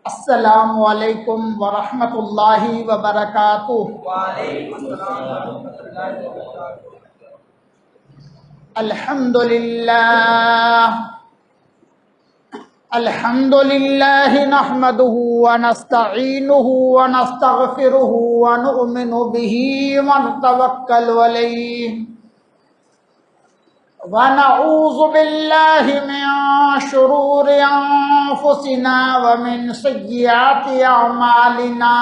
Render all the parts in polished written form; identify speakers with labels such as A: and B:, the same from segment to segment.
A: السلام علیکم ورحمۃ اللہ وبرکاتہ۔
B: وعلیکم السلام ورحمۃ اللہ وبرکاتہ۔
A: الحمد للہ نحمده ونستعینه ونستغفره ونؤمن به ونتوکل علیہ ونعوذ باللہ من شرور انفسنا ومن سیئات اعمالنا،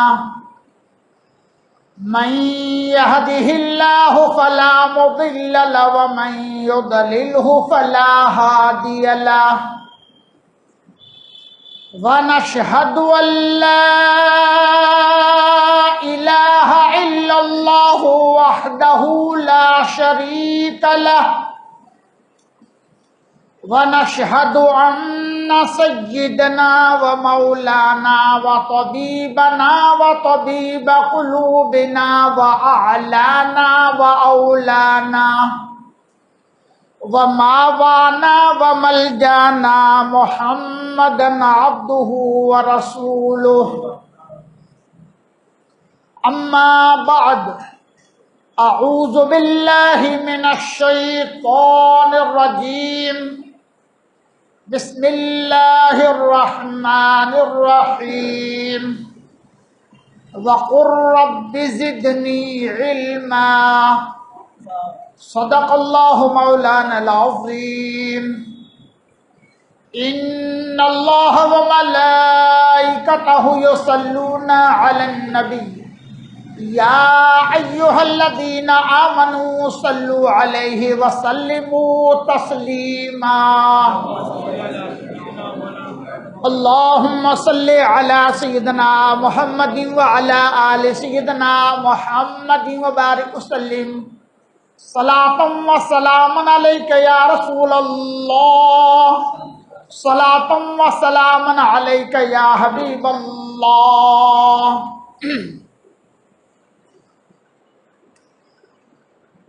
A: من يهده الله فلا مضل له ومن يضلله فلا هادي له، ونشهد أن لا إله إلا الله وحده لا شريك له، ونشهد أن سيدنا ومولانا وطبيبنا وطبيب قلوبنا وأعلانا وأولانا وماوانا وملجانا محمدا عبده ورسوله، أما بعد، أعوذ بالله من الشيطان الرجيم، بسم الله الرحمن الرحيم، وقل رب زدني علما، صدق اللہ مولانا العظیم۔ ان اللہ وملائکتہ یصلون علی النبی یا ایہا الذین آمنوا صلوا علیہ وسلموا تسلیما۔ اللہم صل علی سیدنا محمد وعلی آل سیدنا محمد وبارک وسلم، صلاۃ و سلام علیک یا رسول اللہ، صلاۃ و سلام علیک یا حبیب اللہ۔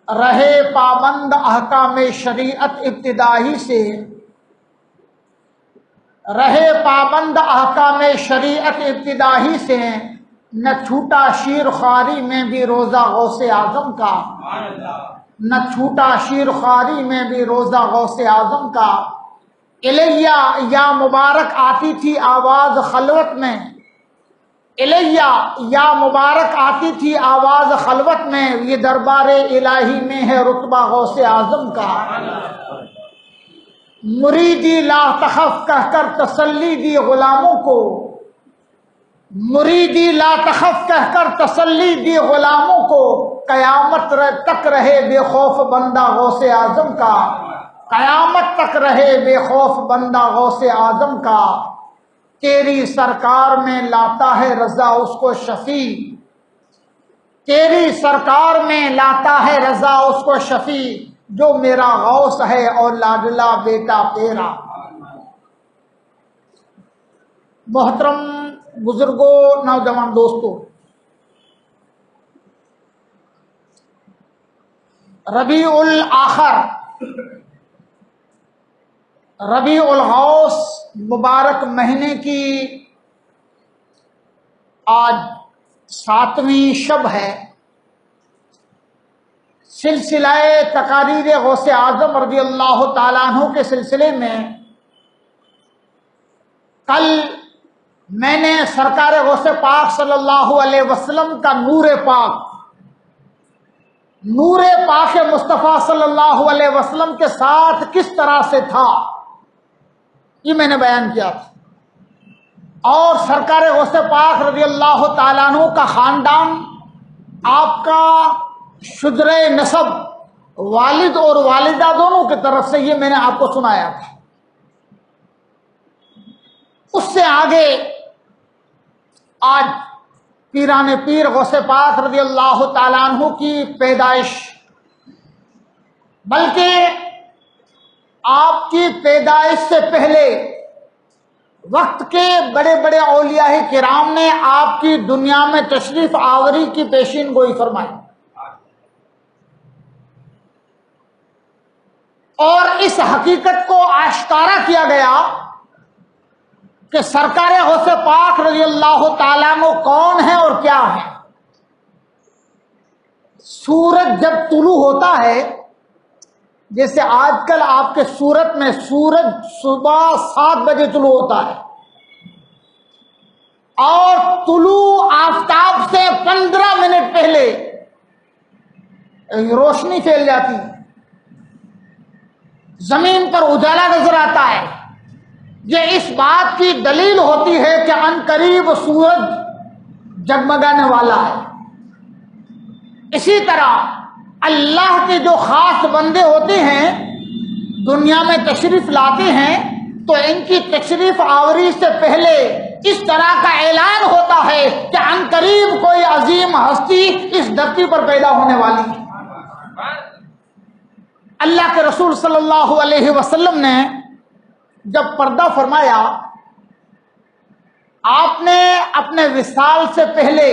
A: رہے پابند احکام شریعت ابتدائی سے، رہے پابند احکام شریعت ابتدائی سے، نہ چھوٹا شیر خواری میں بھی روزہ غوث اعظم کا، نہ چھوٹا شیر خواری میں بھی روزہ غوث اعظم کا۔ الیہ یا مبارک آتی تھی آواز خلوت میں، الیہ یا مبارک آتی تھی آواز خلوت میں، یہ دربار الہی میں ہے رتبہ غوث اعظم کا۔ مریدی لا تخف کہہ کر تسلی دی غلاموں کو، مریدی لا تخف کہہ کر تسلی دی غلاموں کو، قیامت تک رہے بے خوف بندہ غوث اعظم کا، قیامت تک رہے بے خوف بندہ غوث اعظم کا۔ تیری سرکار میں لاتا ہے رضا اس کو شفیع، تیری سرکار میں لاتا ہے رضا اس کو شفیع، جو میرا غوث ہے اور لاڈلا بیٹا تیرا۔ محترم بزرگوں، نوجوان دوستوں، ربیع الآخر، ربیع الغوث مبارک مہینے کی آج 7ویں شب ہے۔ سلسلہ تقاریر غوث اعظم رضی اللہ تعالیٰ عنہ کے سلسلے میں کل میں نے سرکار غوث پاک صلی اللہ علیہ وسلم کا نور پاک مصطفیٰ صلی اللہ علیہ وسلم کے ساتھ کس طرح سے تھا، یہ میں نے بیان کیا تھا، اور سرکار غوث پاک رضی اللہ تعالیٰ عنہ کا خاندان، آپ کا شجرہ نسب، والد اور والدہ دونوں کی طرف سے، یہ میں نے آپ کو سنایا تھا۔ اس سے آگے آج پیران پیر غوث پاک رضی اللہ تعالیٰ عنہ کی پیدائش، بلکہ آپ کی پیدائش سے پہلے وقت کے بڑے بڑے اولیاء کرام نے آپ کی دنیا میں تشریف آوری کی پیشین گوئی فرمائی، اور اس حقیقت کو آشکارا کیا گیا کہ سرکار غوث پاک رضی اللہ تعالیٰ عنہ کون ہے اور کیا ہے۔ سورج جب طلوع ہوتا ہے، جیسے آج کل آپ کے سورت میں سورج صبح 7 بجے طلوع ہوتا ہے اور طلوع آفتاب سے 15 منٹ پہلے روشنی پھیل جاتی ہے، زمین پر اجالا نظر آتا ہے، یہ اس بات کی دلیل ہوتی ہے کہ عنقریب سورج جگمگانے والا ہے۔ اسی طرح اللہ کے جو خاص بندے ہوتے ہیں دنیا میں تشریف لاتے ہیں تو ان کی تشریف آوری سے پہلے اس طرح کا اعلان ہوتا ہے کہ عنقریب کوئی عظیم ہستی اس دھرتی پر پیدا ہونے والی ہے۔ اللہ کے رسول صلی اللہ علیہ وسلم نے جب پردہ فرمایا، آپ نے اپنے وصال سے پہلے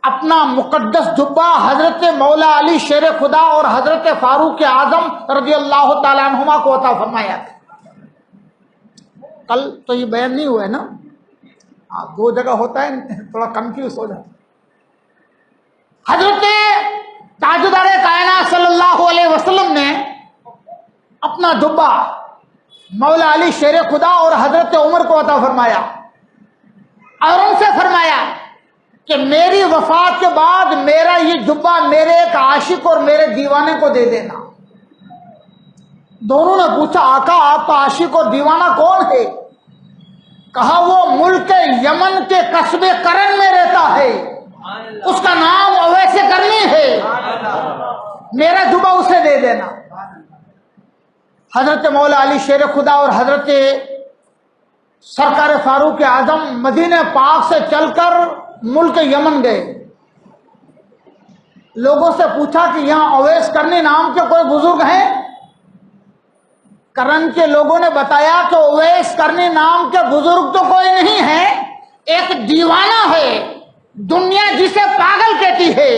A: اپنا مقدس جبہ حضرت مولا علی شیر خدا اور حضرت فاروق اعظم رضی اللہ تعالیٰ عنہما کو عطا فرمایا تھا۔ کل تو یہ بیان نہیں ہوا ہے نا، 2 جگہ ہوتا ہے، تھوڑا کنفیوز ہو جاتا۔ حضرت تاجدار کائنات صلی اللہ علیہ وسلم نے اپنا جبہ مولا علی شیر خدا اور حضرت عمر کو عطا فرمایا اور ان سے فرمایا کہ میری وفات کے بعد میرا یہ جبہ میرے ایک عاشق اور میرے دیوانے کو دے دینا۔ دونوں نے پوچھا آقا آپ کا عاشق اور دیوانہ کون ہے؟ کہا وہ ملک یمن کے قصبے کرن میں رہتا ہے، اس کا نام اویس کرنی ہے، میرا جبہ اسے دے دینا۔ حضرت مولا علی شیر خدا اور حضرت سرکار فاروق اعظم مدینہ پاک سے چل کر ملک یمن گئے۔ لوگوں سے پوچھا کہ یہاں اویس کرنی نام کے کوئی بزرگ ہیں؟ کرن کے لوگوں نے بتایا کہ اویس کرنی نام کے بزرگ تو کوئی نہیں ہے، ایک دیوانہ ہے، دنیا جسے پاگل کہتی ہے،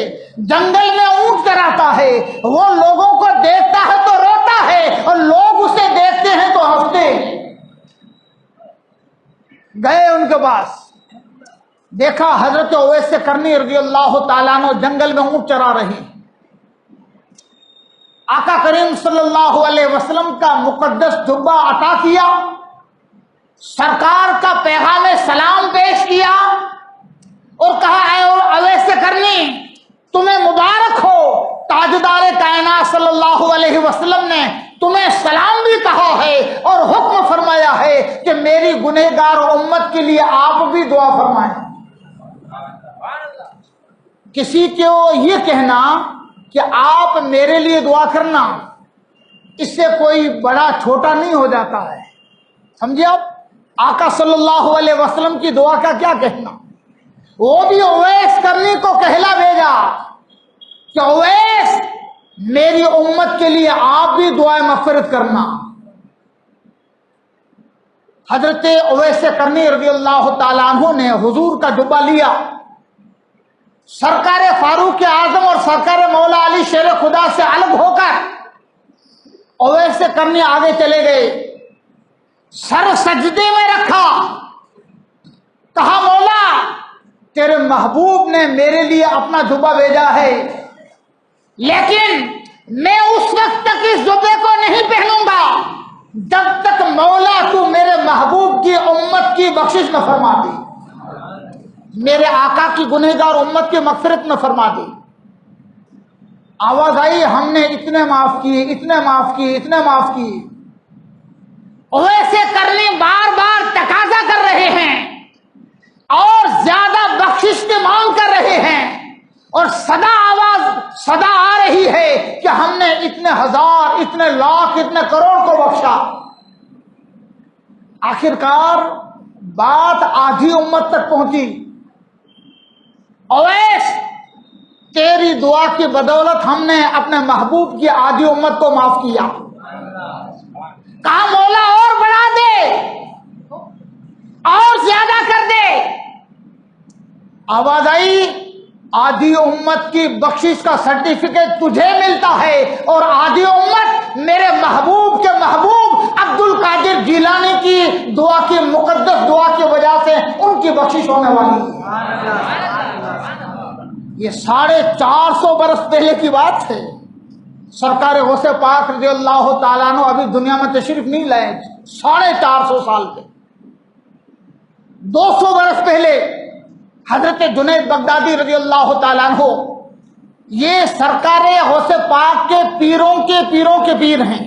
A: جنگل میں اونٹ چراتا ہے، وہ لوگوں کو دیکھتا ہے تو روتا ہے اور لوگ اسے دیکھتے ہیں تو ہنستے ہیں۔ گئے ان کے پاس، دیکھا حضرت اویس کرنی رضی اللہ تعالیٰ عنہ جنگل میں اونٹ چرا رہے۔ آقا کریم صلی اللہ علیہ وسلم کا مقدس جبہ عطا کیا، سرکار کا پیغام سلام پیش کیا اور کہا اے اویس کرنی تمہیں مبارک ہو، تاجدار کائنات صلی اللہ علیہ وسلم نے تمہیں سلام بھی کہا ہے اور حکم فرمایا ہے کہ میری گنہگار امت کے لیے آپ بھی دعا فرمائیں۔ کسی کو یہ کہنا کہ آپ میرے لیے دعا کرنا، اس سے کوئی بڑا چھوٹا نہیں ہو جاتا ہے، سمجھے آپ؟ آقا صلی اللہ علیہ وسلم کی دعا کا کیا کہنا، وہ بھی اویس کرنی کو کہلا بھیجا کہ اویس میری امت کے لیے آپ بھی دعائیں مغفرت کرنا۔ حضرت اویس کرنی رضی اللہ تعالیٰ عنہ نے حضور کا جبہ لیا، سرکار فاروق اعظم اور سرکار مولا علی شیر خدا سے الگ ہو کر اویس کرنی آگے چلے گئے، سر سجدے میں رکھا، کہا مولا تیرے محبوب نے میرے لیے اپنا جبہ بھیجا ہے، لیکن میں اس وقت تک اس جبے کو نہیں پہنوں گا جب تک مولا تو میرے محبوب کی امت کی بخشش نہ فرما دی، میرے آقا کی گنہگار امت کی مغفرت نہ فرما دی۔ آواز آئی ہم نے اتنے معاف کیے، اتنے معاف کیے، اتنے معاف کیے۔ اویس کرنی بار بار تقاضا کر رہے ہیں اور زیادہ بخشش کی مانگ کر رہے ہیں اور صدا آ رہی ہے کہ ہم نے اتنے ہزار، اتنے لاکھ، اتنے کروڑ کو بخشا۔ آخرکار بات آدھی امت تک پہنچی، اویس تیری دعا کی بدولت ہم نے اپنے محبوب کی آدھی امت کو معاف کیا۔ کہا مولا اور بڑھا دے، اور زیادہ کر دے۔ آواز آئی آدھی امت کی بخشش کا سرٹیفکیٹ تجھے ملتا ہے اور آدھی امت میرے محبوب کے محبوب عبد القادر جیلانی کی دعا کی مقدس دعا کی وجہ سے ان کی بخشش ہونے والی ہے۔ یہ 450 برس پہلے کی بات ہے۔ سرکار غوث پاک رضی اللہ تعالیٰ عنہ ابھی دنیا میں تشریف نہیں لائے، 450 سال کے 200 برس پہلے حضرت جنید بغدادی رضی اللہ تعالیٰ عنہ یہ سرکار غوث پاک کے پیروں کے پیر ہیں۔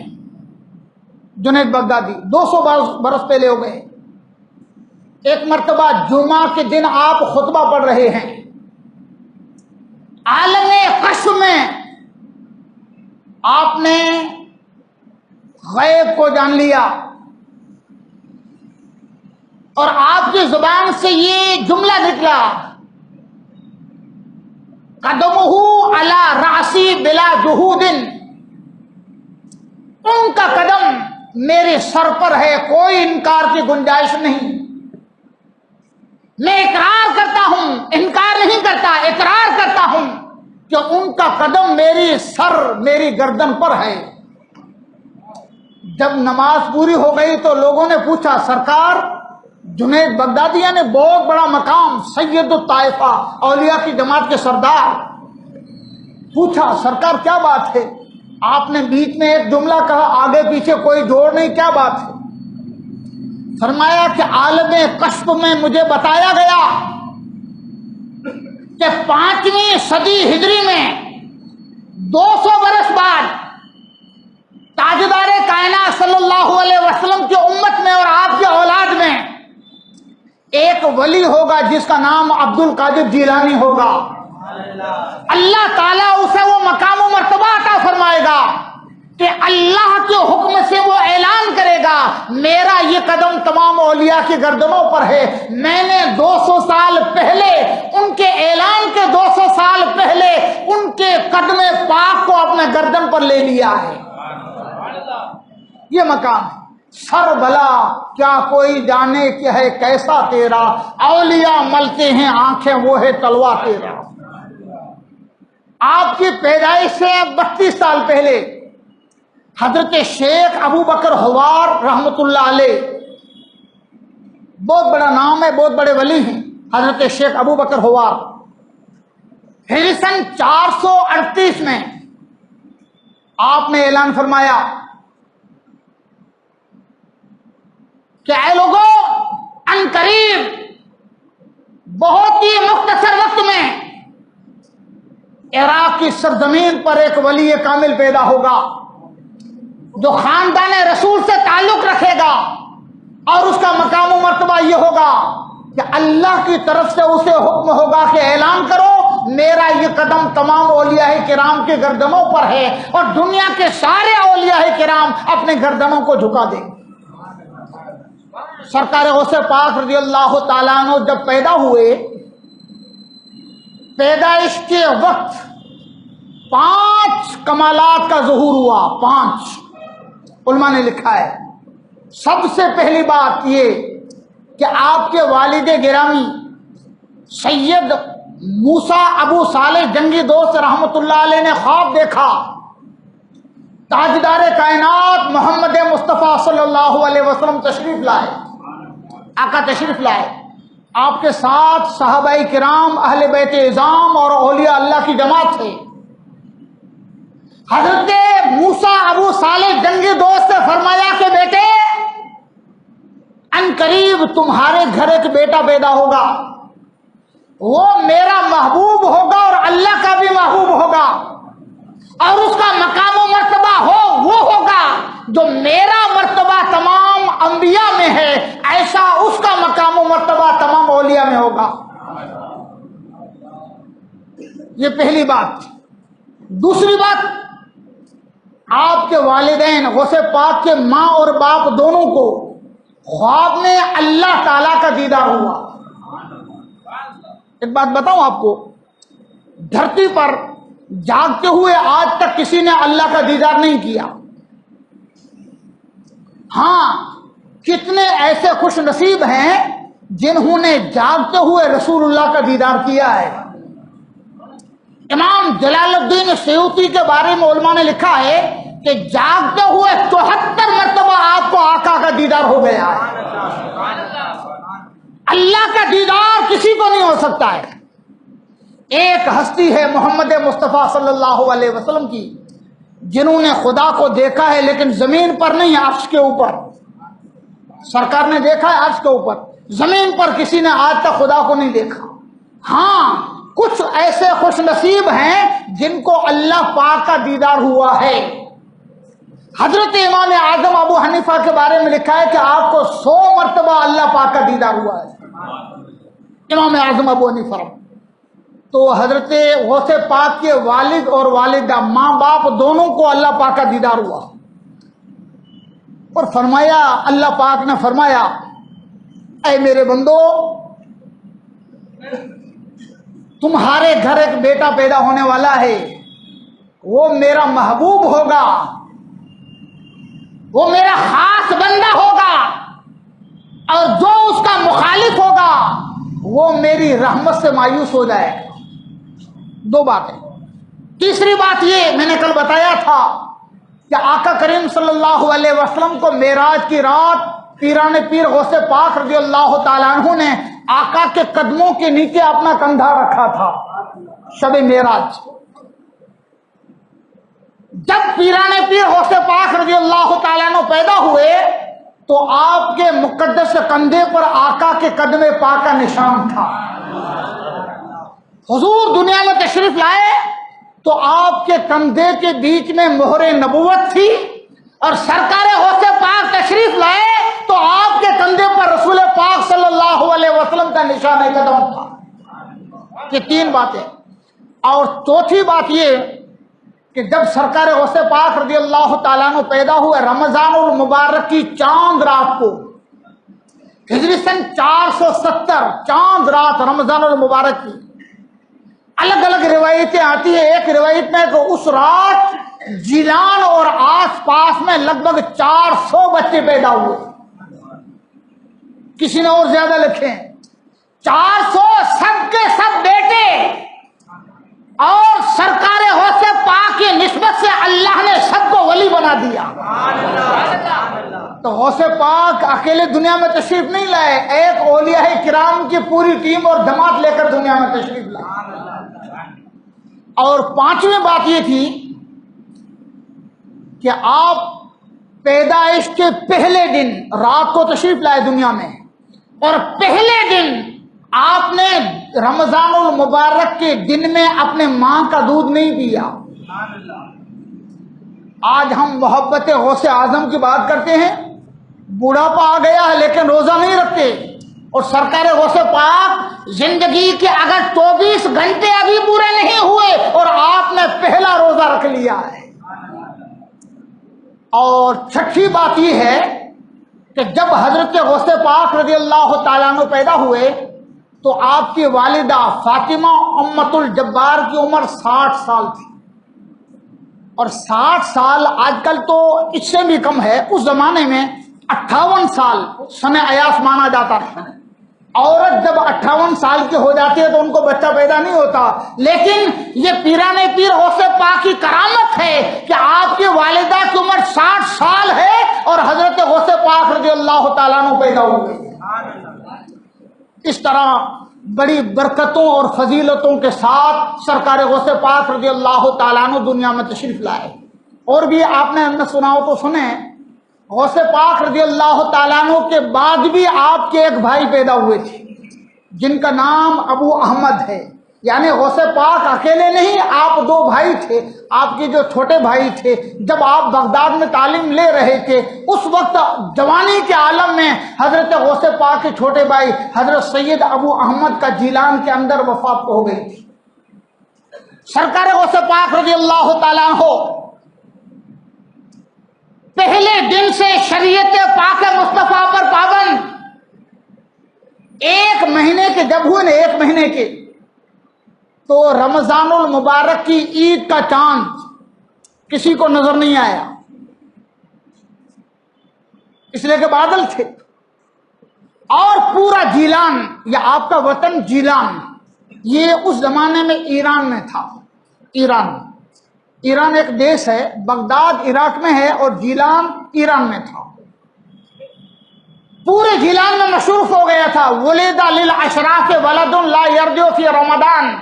A: جنید بغدادی 200 برس پہلے ہو گئے۔ ایک مرتبہ جمعہ کے دن آپ خطبہ پڑھ رہے ہیں، عالم کشف میں آپ نے غیب کو جان لیا اور آپ کی زبان سے یہ جملہ نکلا، قدمہ علی راسی بلا جہود، ان کا قدم میرے سر پر ہے، کوئی انکار کی گنجائش نہیں۔ میں اقرار کرتا ہوں، انکار نہیں کرتا، اقرار کرتا ہوں کہ ان کا قدم میری گردن پر ہے۔ جب نماز پوری ہو گئی تو لوگوں نے پوچھا، سرکار جنید بغدادیہ نے بہت بڑا مقام، سید الطائفہ، اولیاء کی جماعت کے سردار، پوچھا سرکار کیا بات ہے؟ آپ نے بیچ میں ایک جملہ کہا، آگے پیچھے کوئی جوڑ نہیں، کیا بات ہے؟ فرمایا کہ عالم کشف میں مجھے بتایا گیا کہ 5ویں صدی ہجری میں 200 برس بعد تاجدار کائنات صلی اللہ علیہ وسلم کی امت میں اور آپ کی اولاد میں ایک ولی ہوگا جس کا نام عبد القادر جیلانی ہوگا۔ اللہ تعالیٰ اسے وہ مقام و مرتبہ عطا فرمائے گا کہ اللہ کے حکم سے وہ اعلان کرے گا، میرا یہ قدم تمام اولیاء کی گردنوں پر ہے، میں نے 200 سال پہلے ان کے اعلان کے 200 سال پہلے ان کے قدم پاک کو اپنے گردن پر لے لیا ہے۔ یہ مقام ہے۔ سر بلا کیا کوئی جانے کہ ہے کیسا تیرا، اولیاء ملتے ہیں آنکھیں وہ ہے تلوا تیرا۔ آپ کی پیدائش سے 32 سال پہلے حضرت شیخ ابو بکر حوار رحمت اللہ علیہ، بہت بڑا نام ہے، بہت بڑے ولی ہیں حضرت شیخ ابو بکر حوار، ہجری سن 438 میں آپ نے اعلان فرمایا کہ اے لوگوں، ان قریب بہت ہی مختصر وقت میں عراق کی سرزمین پر ایک ولی کامل پیدا ہوگا جو خاندان رسول سے تعلق رکھے گا، اور اس کا مقام و مرتبہ یہ ہوگا کہ اللہ کی طرف سے اسے حکم ہوگا کہ اعلان کرو میرا یہ قدم تمام اولیاء کرام کے گردنوں پر ہے، اور دنیا کے سارے اولیاء کرام اپنے گردنوں کو جھکا دیں۔ سرکار غوث پاک رضی اللہ تعالیٰ عنہ جب پیدا ہوئے، پیدائش کے وقت 5 کمالات کا ظہور ہوا، 5 علماء نے لکھا ہے۔ سب سے پہلی بات یہ کہ آپ کے والد گرامی سید موسیٰ ابو صالح جنگی دوست رحمت اللہ علیہ نے خواب دیکھا، تاجدار کائنات محمد مصطفیٰ صلی اللہ علیہ وسلم تشریف لائے، آقا تشریف لائے، آپ کے ساتھ صحابہ کرام، اہل بیت اعظام اور اولیاء اللہ کی جماعت تھے۔ حضرت موسیٰ ابو صالح جنگی دوست سے فرمایا کہ بیٹے، ان قریب تمہارے گھر ایک بیٹا پیدا ہوگا، وہ میرا محبوب ہوگا اور اللہ کا بھی محبوب ہوگا، اور اس کا مقام و مرتبہ وہ ہوگا جو میرا مرتبہ تمام انبیاء میں ہے، ایسا اس کا مقام و مرتبہ تمام اولیاء میں ہوگا۔ یہ پہلی بات۔ دوسری بات، آپ کے والدین غوث پاک کے ماں اور باپ دونوں کو خواب میں اللہ تعالی کا دیدار ہوا۔ ایک بات بتاؤں آپ کو، دھرتی پر جاگتے ہوئے آج تک کسی نے اللہ کا دیدار نہیں کیا۔ ہاں، کتنے ایسے خوش نصیب ہیں جنہوں نے جاگتے ہوئے رسول اللہ کا دیدار کیا ہے۔ امام جلال الدین سیوطی کے بارے میں علماء نے لکھا ہے کہ جاگتے ہوئے 74 مرتبہ آپ کو آقا کا دیدار ہو گیا ہے۔ اللہ کا دیدار کسی کو نہیں ہو سکتا ہے۔ ایک ہستی ہے محمد مصطفیٰ صلی اللہ علیہ وسلم کی، جنہوں نے خدا کو دیکھا ہے لیکن زمین پر نہیں، عرش کے اوپر۔ سرکار نے دیکھا ہے عرش کے اوپر، زمین پر کسی نے آج تک خدا کو نہیں دیکھا۔ ہاں کچھ ایسے خوش نصیب ہیں جن کو اللہ پاک کا دیدار ہوا ہے۔ حضرت امام اعظم ابو حنیفہ کے بارے میں لکھا ہے کہ آپ کو 100 مرتبہ اللہ پاک کا دیدار ہوا ہے، امام اعظم ابو حنیفہ۔ تو حضرت غوث پاک کے والد اور والدہ، ماں باپ دونوں کو اللہ پاک کا دیدار ہوا، اور فرمایا، اللہ پاک نے فرمایا، اے میرے بندو، تمہارے گھر ایک بیٹا پیدا ہونے والا ہے، وہ میرا محبوب ہوگا، وہ میرا خاص بندہ ہوگا، اور جو اس کا مخالف ہوگا وہ میری رحمت سے مایوس ہو جائے گا۔ دو باتیں۔ تیسری بات یہ میں نے کل بتایا تھا کہ آقا کریم صلی اللہ علیہ وسلم کو معراج کی رات پیران پیر غوث پاک رضی اللہ تعالیٰ عنہ نے آقا کے قدموں کے نیچے اپنا کندھا رکھا تھا شب معراج۔ جب پیران پیر غوث پاک رضی اللہ تعالیٰ عنہ پیدا ہوئے تو آپ کے مقدس کندھے پر آقا کے قدم پاک کا نشان تھا۔ حضور دنیا میں تشریف لائے تو آپ کے کندھے کے بیچ میں مہر نبوت تھی، اور سرکار غوث پاک تشریف لائے تو آپ کے کندھے پر رسول پاک صلی اللہ علیہ وسلم کا نشان قدم تھا۔ یہ تین باتیں۔ اور چوتھی بات یہ کہ جب سرکار غوث پاک رضی اللہ تعالیٰ عنہ پیدا ہوئے رمضان المبارک کی چاند رات کو، ہجری سن 470 چاند رات رمضان المبارک کی، الگ الگ روایتیں آتی ہیں۔ ایک روایت میں کہ اس رات جیلان اور آس پاس میں لگ بھگ 400 بچے پیدا ہوئے، کسی نے اور زیادہ لکھے 400، سب کے سب بیٹے، اور سرکار غوث پاک کی نسبت سے اللہ نے سب کو ولی بنا دیا۔ تو غوث پاک اکیلے دنیا میں تشریف نہیں لائے، ایک اولیاء کرام کی پوری ٹیم اور جماعت لے کر دنیا میں تشریف لائے۔ اور پانچویں بات یہ تھی کہ آپ پیدائش کے پہلے دن رات کو تشریف لائے دنیا میں، اور پہلے دن آپ نے رمضان المبارک کے دن میں اپنے ماں کا دودھ نہیں پیا۔ آج ہم محبت غوث اعظم کی بات کرتے ہیں، بوڑھاپا آ گیا ہے لیکن روزہ نہیں رکھتے، اور سرکار غوث پاک زندگی کے اگر 24 گھنٹے ابھی پورے نہیں ہوئے اور آپ نے پہلا روزہ رکھ لیا ہے۔ اور چھٹی بات یہ ہے کہ جب حضرت غوث پاک رضی اللہ تعالیٰ عنہ پیدا ہوئے تو آپ کی والدہ فاطمہ امت الجبار کی عمر 60 سال تھی، اور 60 سال آج کل تو اس سے بھی کم ہے، اس زمانے میں 58 سال سن عیاس مانا جاتا تھا۔ عورت جب 58 سال کی ہو جاتی ہے تو ان کو بچہ پیدا نہیں ہوتا، لیکن یہ پیران پیر غوث پاک کی کرامت ہے کہ آپ کی والدہ کی عمر 60 سال ہے اور حضرت غوث پاک رضی اللہ تعالیٰ عنہ پیدا ہوئے۔ اس طرح بڑی برکتوں اور فضیلتوں کے ساتھ سرکار غوث پاک رضی اللہ تعالیٰ عنہ دنیا میں تشریف لائے۔ اور بھی آپ نے سنا ہو تو سنیں، غوث پاک رضی اللہ تعالیٰ عنہ کے بعد بھی آپ کے ایک بھائی پیدا ہوئے تھے جن کا نام ابو احمد ہے، یعنی غوث پاک اکیلے نہیں، آپ دو بھائی تھے۔ آپ کے جو چھوٹے بھائی تھے، جب آپ بغداد میں تعلیم لے رہے تھے اس وقت جوانی کے عالم میں حضرت غوث پاک کے چھوٹے بھائی حضرت سید ابو احمد کا جیلان کے اندر وفات ہو گئی تھی۔ سرکار غوث پاک رضی اللہ تعالیٰ عنہ پہلے دن سے شریعت پاک مصطفیٰ پر پابند، ایک مہینے کے جب ہوئے نا، ایک مہینے کے، تو رمضان المبارک کی عید کا چاند کسی کو نظر نہیں آیا، اس لیے کہ بادل تھے۔ اور پورا جیلان، یا آپ کا وطن جیلان، یہ اس زمانے میں ایران میں تھا، ایران، ایران ایک دیش ہے، بغداد عراق میں ہے اور جیلان ایران میں تھا۔ پورے جیلان میں مصروف ہو گیا تھا، ولد للاشراف ولد لا یرجو فی رمضان،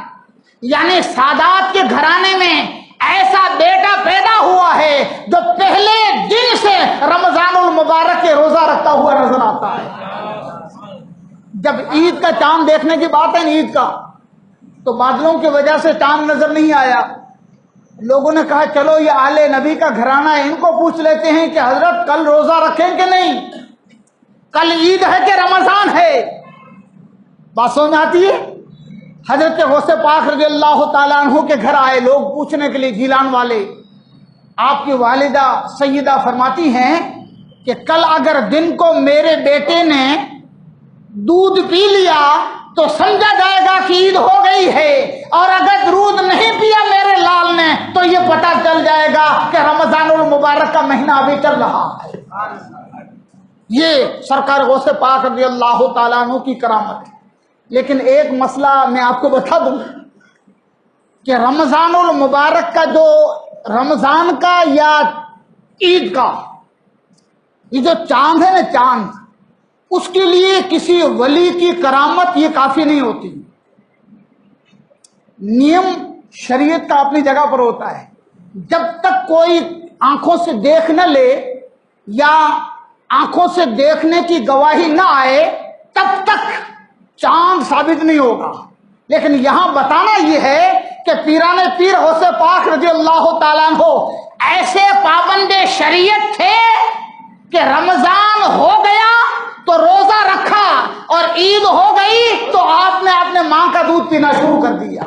A: یعنی سادات کے گھرانے میں ایسا بیٹا پیدا ہوا ہے جو پہلے دن سے رمضان المبارک کے روزہ رکھتا ہوا نظر آتا ہے۔ جب عید کا چاند دیکھنے کی بات ہے، عید کا، تو بادلوں کی وجہ سے چاند نظر نہیں آیا۔ لوگوں نے کہا چلو یہ آل نبی کا گھرانہ ہے، ان کو پوچھ لیتے ہیں کہ حضرت کل روزہ رکھیں کہ نہیں، کل عید ہے کہ رمضان ہے؟ بات سمجھ میں آتی ہے؟ حضرت غوث پاک رضی اللہ تعالیٰ عنہ کے گھر آئے لوگ پوچھنے کے لیے، جیلان والے۔ آپ کی والدہ سیدہ فرماتی ہیں کہ کل اگر دن کو میرے بیٹے نے دودھ پی لیا تو سمجھا جائے گا کہ عید ہو گئی ہے، اور اگر دودھ نہیں پیا میرے لال نے تو یہ پتہ چل جائے گا کہ رمضان المبارک کا مہینہ ابھی چل رہا ہے۔ یہ سرکار غوث پاک رضی اللہ تعالیٰ عنہ کی کرامت ہے۔ لیکن ایک مسئلہ میں آپ کو بتا دوں کہ رمضان المبارک کا جو رمضان کا یا عید کا یہ جو چاند ہے نا، چاند، اس کے لیے کسی ولی کی کرامت یہ کافی نہیں ہوتی۔ نیم شریعت کا اپنی جگہ پر ہوتا ہے، جب تک کوئی آنکھوں سے دیکھ نہ لے یا آنکھوں سے دیکھنے کی گواہی نہ آئے تب تک چاند ثابت نہیں ہوگا۔ لیکن یہاں بتانا یہ ہے کہ پیران پیر غوث پاک رضی اللہ تعالیٰ عنہ ایسے پابند شریعت تھے کہ رمضان ہو گیا تو روزہ رکھا، اور عید ہو گئی تو آپ نے اپنے ماں کا دودھ پینا شروع کر دیا۔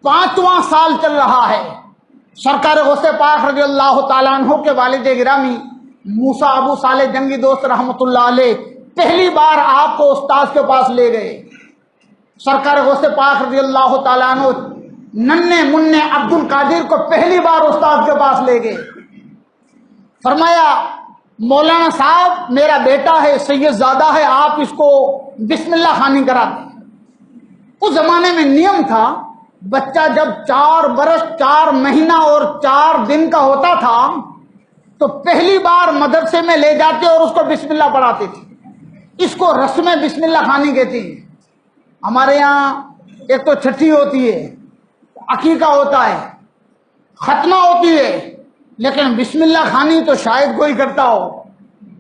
A: 5واں سال چل رہا ہے۔ سرکار غوث پاک رضی اللہ تعالیٰ عنہ کے والد گرامی موسیٰ ابو صالح جنگی دوست رحمۃ اللہ علیہ پہلی بار آپ کو استاذ کے پاس لے گئے۔ سرکار غوث پاک رضی اللہ تعالیٰ عنہ ننھے منع عبد القادر کو پہلی بار استاذ کے پاس لے گئے۔ فرمایا مولانا صاحب میرا بیٹا ہے، سید زادہ ہے، آپ اس کو بسم اللہ خوانی کرا دیں۔ اس زمانے میں نیم تھا، بچہ جب 4 برس 4 مہینہ اور 4 دن کا ہوتا تھا تو پہلی بار مدرسے میں لے جاتے اور اس کو بسم اللہ پڑھاتے تھے۔ اس کو رسم بسم اللہ خوانی کہتے ہیں۔ ہمارے یہاں ایک تو چھٹی ہوتی ہے، عقیقہ ہوتا ہے، ختمہ ہوتی ہے، لیکن بسم اللہ خوانی تو شاید کوئی کرتا ہو،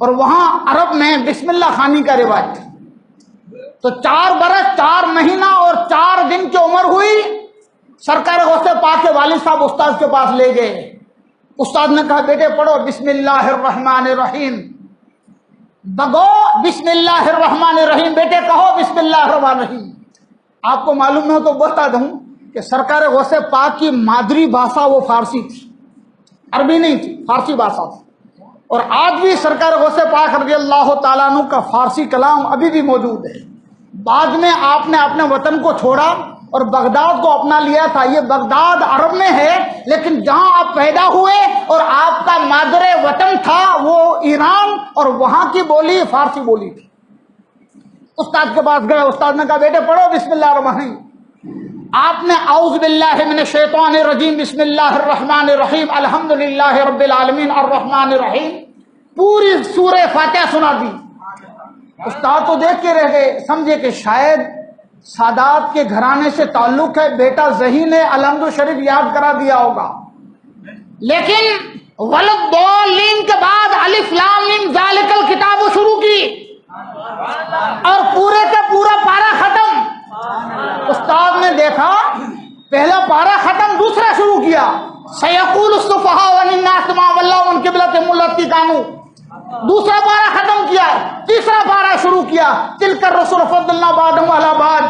A: اور وہاں عرب میں بسم اللہ خوانی کا رواج تھا۔ تو 4 برس 4 مہینہ اور 4 دن کی عمر ہوئی، سرکار غوث پاک کے والد صاحب استاد کے پاس لے گئے۔ استاد نے کہا بیٹے پڑھو بسم اللہ الرحمن الرحیم، بگو بسم اللہ الرحمن الرحیم، بیٹے کہو بسم اللہ الرحمن الرحیم۔ آپ کو معلوم ہو تو بتا دوں کہ سرکار غوث پاک کی مادری بھاشا وہ فارسی تھی، عربی نہیں تھی، فارسی بھاشا تھی، اور آج بھی سرکار غوث پاک رضی اللہ تعالیٰ عنہ کا فارسی کلام ابھی بھی موجود ہے۔ بعد میں آپ نے اپنے وطن کو چھوڑا اور بغداد کو اپنا لیا تھا۔ یہ بغداد عرب میں ہے، لیکن جہاں آپ پیدا ہوئے اور آپ کا مادر وطن تھا وہ ایران، اور وہاں کی بولی فارسی بولی تھی۔ استاد کے پاس گئے، استاد نے کہا بیٹے پڑھو بسم اللہ الرحمن الرحیم۔ آپ نے اعوذ باللہ من الشیطان الرجیم بسم اللہ الرحمن الرحیم الحمدللہ رب العالمین الرحمن الرحیم پوری سورہ فاتحہ سنا دی۔ استاد تو دیکھ کے رہ گئے، سمجھے کہ شاید سادات کے گھرانے سے تعلق ہے، بیٹا ذہین ہے، الحمد شریف یاد کرا دیا ہوگا۔ لیکن ولدالین کے بعد الف لام میم ذالک الکتاب شروع کی اور پورے کا پورا پارا ختم۔ استاد نے دیکھا پہلا پارا ختم، دوسرا شروع کیا، سیقول السفہاء من الناس ما ولاهم عن قبلتهم التي كانوا، دوسرا پارا ختم کیا، تیسرا پارا شروع کیا، تلک الرسل فضلنا بعضهم علی بعض،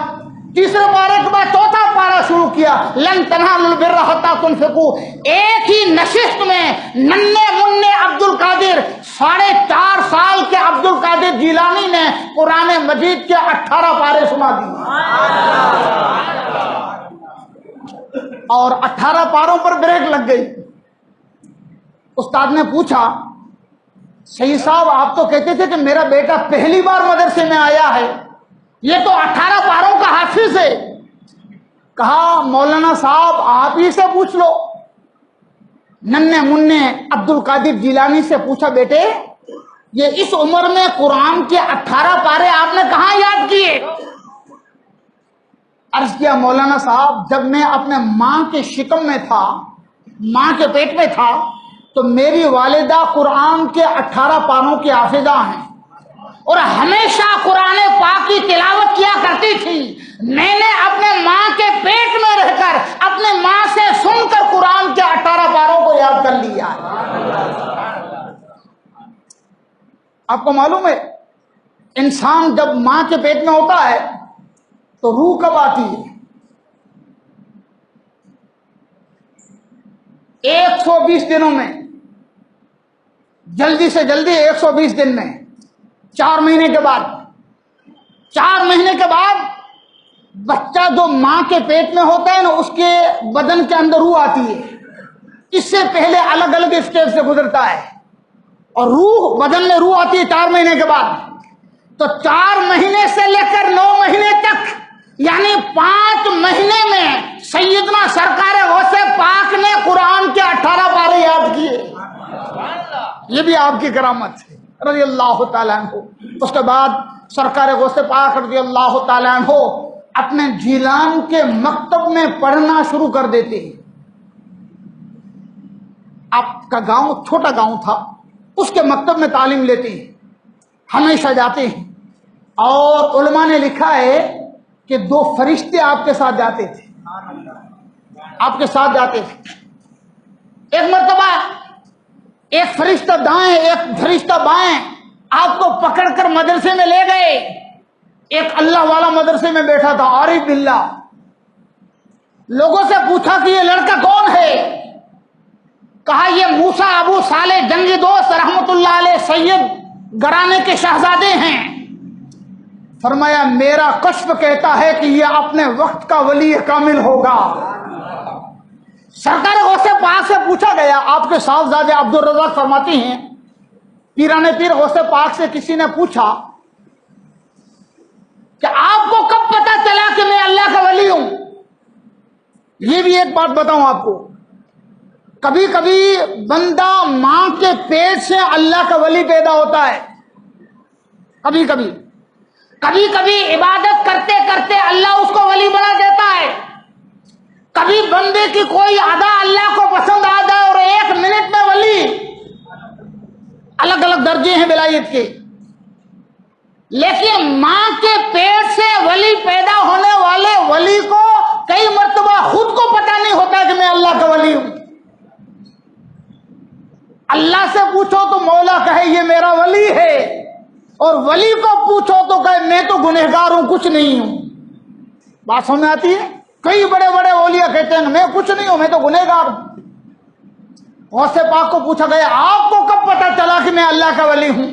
A: تیسرے پارے کے بعد چوتھا پارا شروع کیا، لن تنالوا البر حتى تنفقوا۔ ایک ہی نشست میں ننھے منع عبد القادر 4.5 سال کے عبد القادر جیلانی نے قرآن مجید کے 18 پارے سنا دیے، اور 18 پاروں پر بریک لگ گئی۔ استاد نے پوچھا سید صاحب آپ تو کہتے تھے کہ میرا بیٹا پہلی بار مدرسے میں آیا ہے، یہ تو 18 پاروں کا حافظ ہے۔ کہا مولانا صاحب آپ ہی سے پوچھ لو۔ ننھے مننے عبد القادر جیلانی سے پوچھا بیٹے یہ اس عمر میں قرآن کے 18 پارے آپ نے کہاں یاد کیے؟ عرض کیا مولانا صاحب جب میں اپنے ماں کے شکم میں تھا، ماں کے پیٹ میں تھا، تو میری والدہ قرآن کے 18 پاروں کی حافظہ ہیں اور ہمیشہ قرآن پاک کی تلاوت کیا کرتی تھی۔ میں نے اپنے ماں کے پیٹ میں رہ کر اپنے ماں سے سن کر قرآن کے 18 پاروں کو یاد کر لیا۔ آپ کو معلوم ہے انسان جب ماں کے پیٹ میں ہوتا ہے تو روح کب آتی ہے؟ 120 دنوں میں، جلدی سے جلدی 120 دن میں، 4 مہینے کے بعد۔ 4 مہینے کے بعد بچہ جو ماں کے پیٹ میں ہوتا ہے نا اس کے بدن کے اندر روح آتی ہے۔ اس سے پہلے الگ الگ اسٹیج سے گزرتا ہے اور روح بدن میں روح آتی ہے 4 مہینے کے بعد۔ تو 4 مہینے سے لے کر 9 مہینے تک یعنی 5 مہینے میں سیدنا سرکار غوث پاک نے قرآن کے 18 پارے یاد کیے۔ یہ بھی آپ کی کرامت ہے رضی اللہ تعالیٰ عنہ۔ اس کے بعد سرکار غوث پاک رضی اللہ تعالیٰ عنہ اپنے جیلان کے مکتب میں پڑھنا شروع کر دیتے ہیں۔ آپ کا گاؤں چھوٹا گاؤں تھا، اس کے مکتب میں تعلیم لیتے ہیں، ہمیشہ جاتے ہیں۔ اور علماء نے لکھا ہے کہ 2 فرشتے آپ کے ساتھ جاتے تھے، آپ کے ساتھ جاتے تھے۔ ایک مرتبہ ایک فرشتہ دائیں ایک فرشتہ بائیں آپ کو پکڑ کر مدرسے میں لے گئے۔ ایک اللہ والا مدرسے میں بیٹھا تھا، عارف باللہ۔ لوگوں سے پوچھا کہ یہ لڑکا کون ہے؟ کہا یہ موسیٰ ابو صالح جنگی دوست رحمت اللہ علیہ سید گرانے کے شہزادے ہیں۔ فرمایا میرا کشف کہتا ہے کہ یہ اپنے وقت کا ولی کامل ہوگا۔ سرکار غوث پاک سے پوچھا گیا، آپ کے صاحبزادے عبد الرزاق فرماتے ہیں پیران پیر غوث پاک سے کسی نے پوچھا کہ آپ کو کب پتا چلا کہ میں اللہ کا ولی ہوں؟ یہ بھی ایک بات بتاؤں آپ کو، کبھی کبھی بندہ ماں کے پیٹ سے اللہ کا ولی پیدا ہوتا ہے، کبھی کبھی عبادت کرتے کرتے اللہ اس کو ولی بنا دیتا ہے، کبھی بندے کی کوئی ادا اللہ کو پسند آ جائے اور 1 منٹ میں ولی۔ الگ الگ درجے ہیں ولایت کے، لیکن ماں کے پیٹ سے ولی پیدا ہونے والے ولی کو کئی مرتبہ خود کو پتہ نہیں ہوتا کہ میں اللہ کا ولی ہوں۔ اللہ سے پوچھو تو مولا کہے یہ میرا ولی ہے، اور ولی کو پوچھو تو کہے میں تو گنہگار ہوں، کچھ نہیں ہوں۔ بات سمجھ میں آتی ہے؟ کئی بڑے بڑے اولیاء کہتے ہیں میں کچھ نہیں ہوں، میں تو گنہگار ہوں۔ غوث پاک کو پوچھا گیا آپ کو کب پتا چلا کہ میں اللہ کا ولی ہوں؟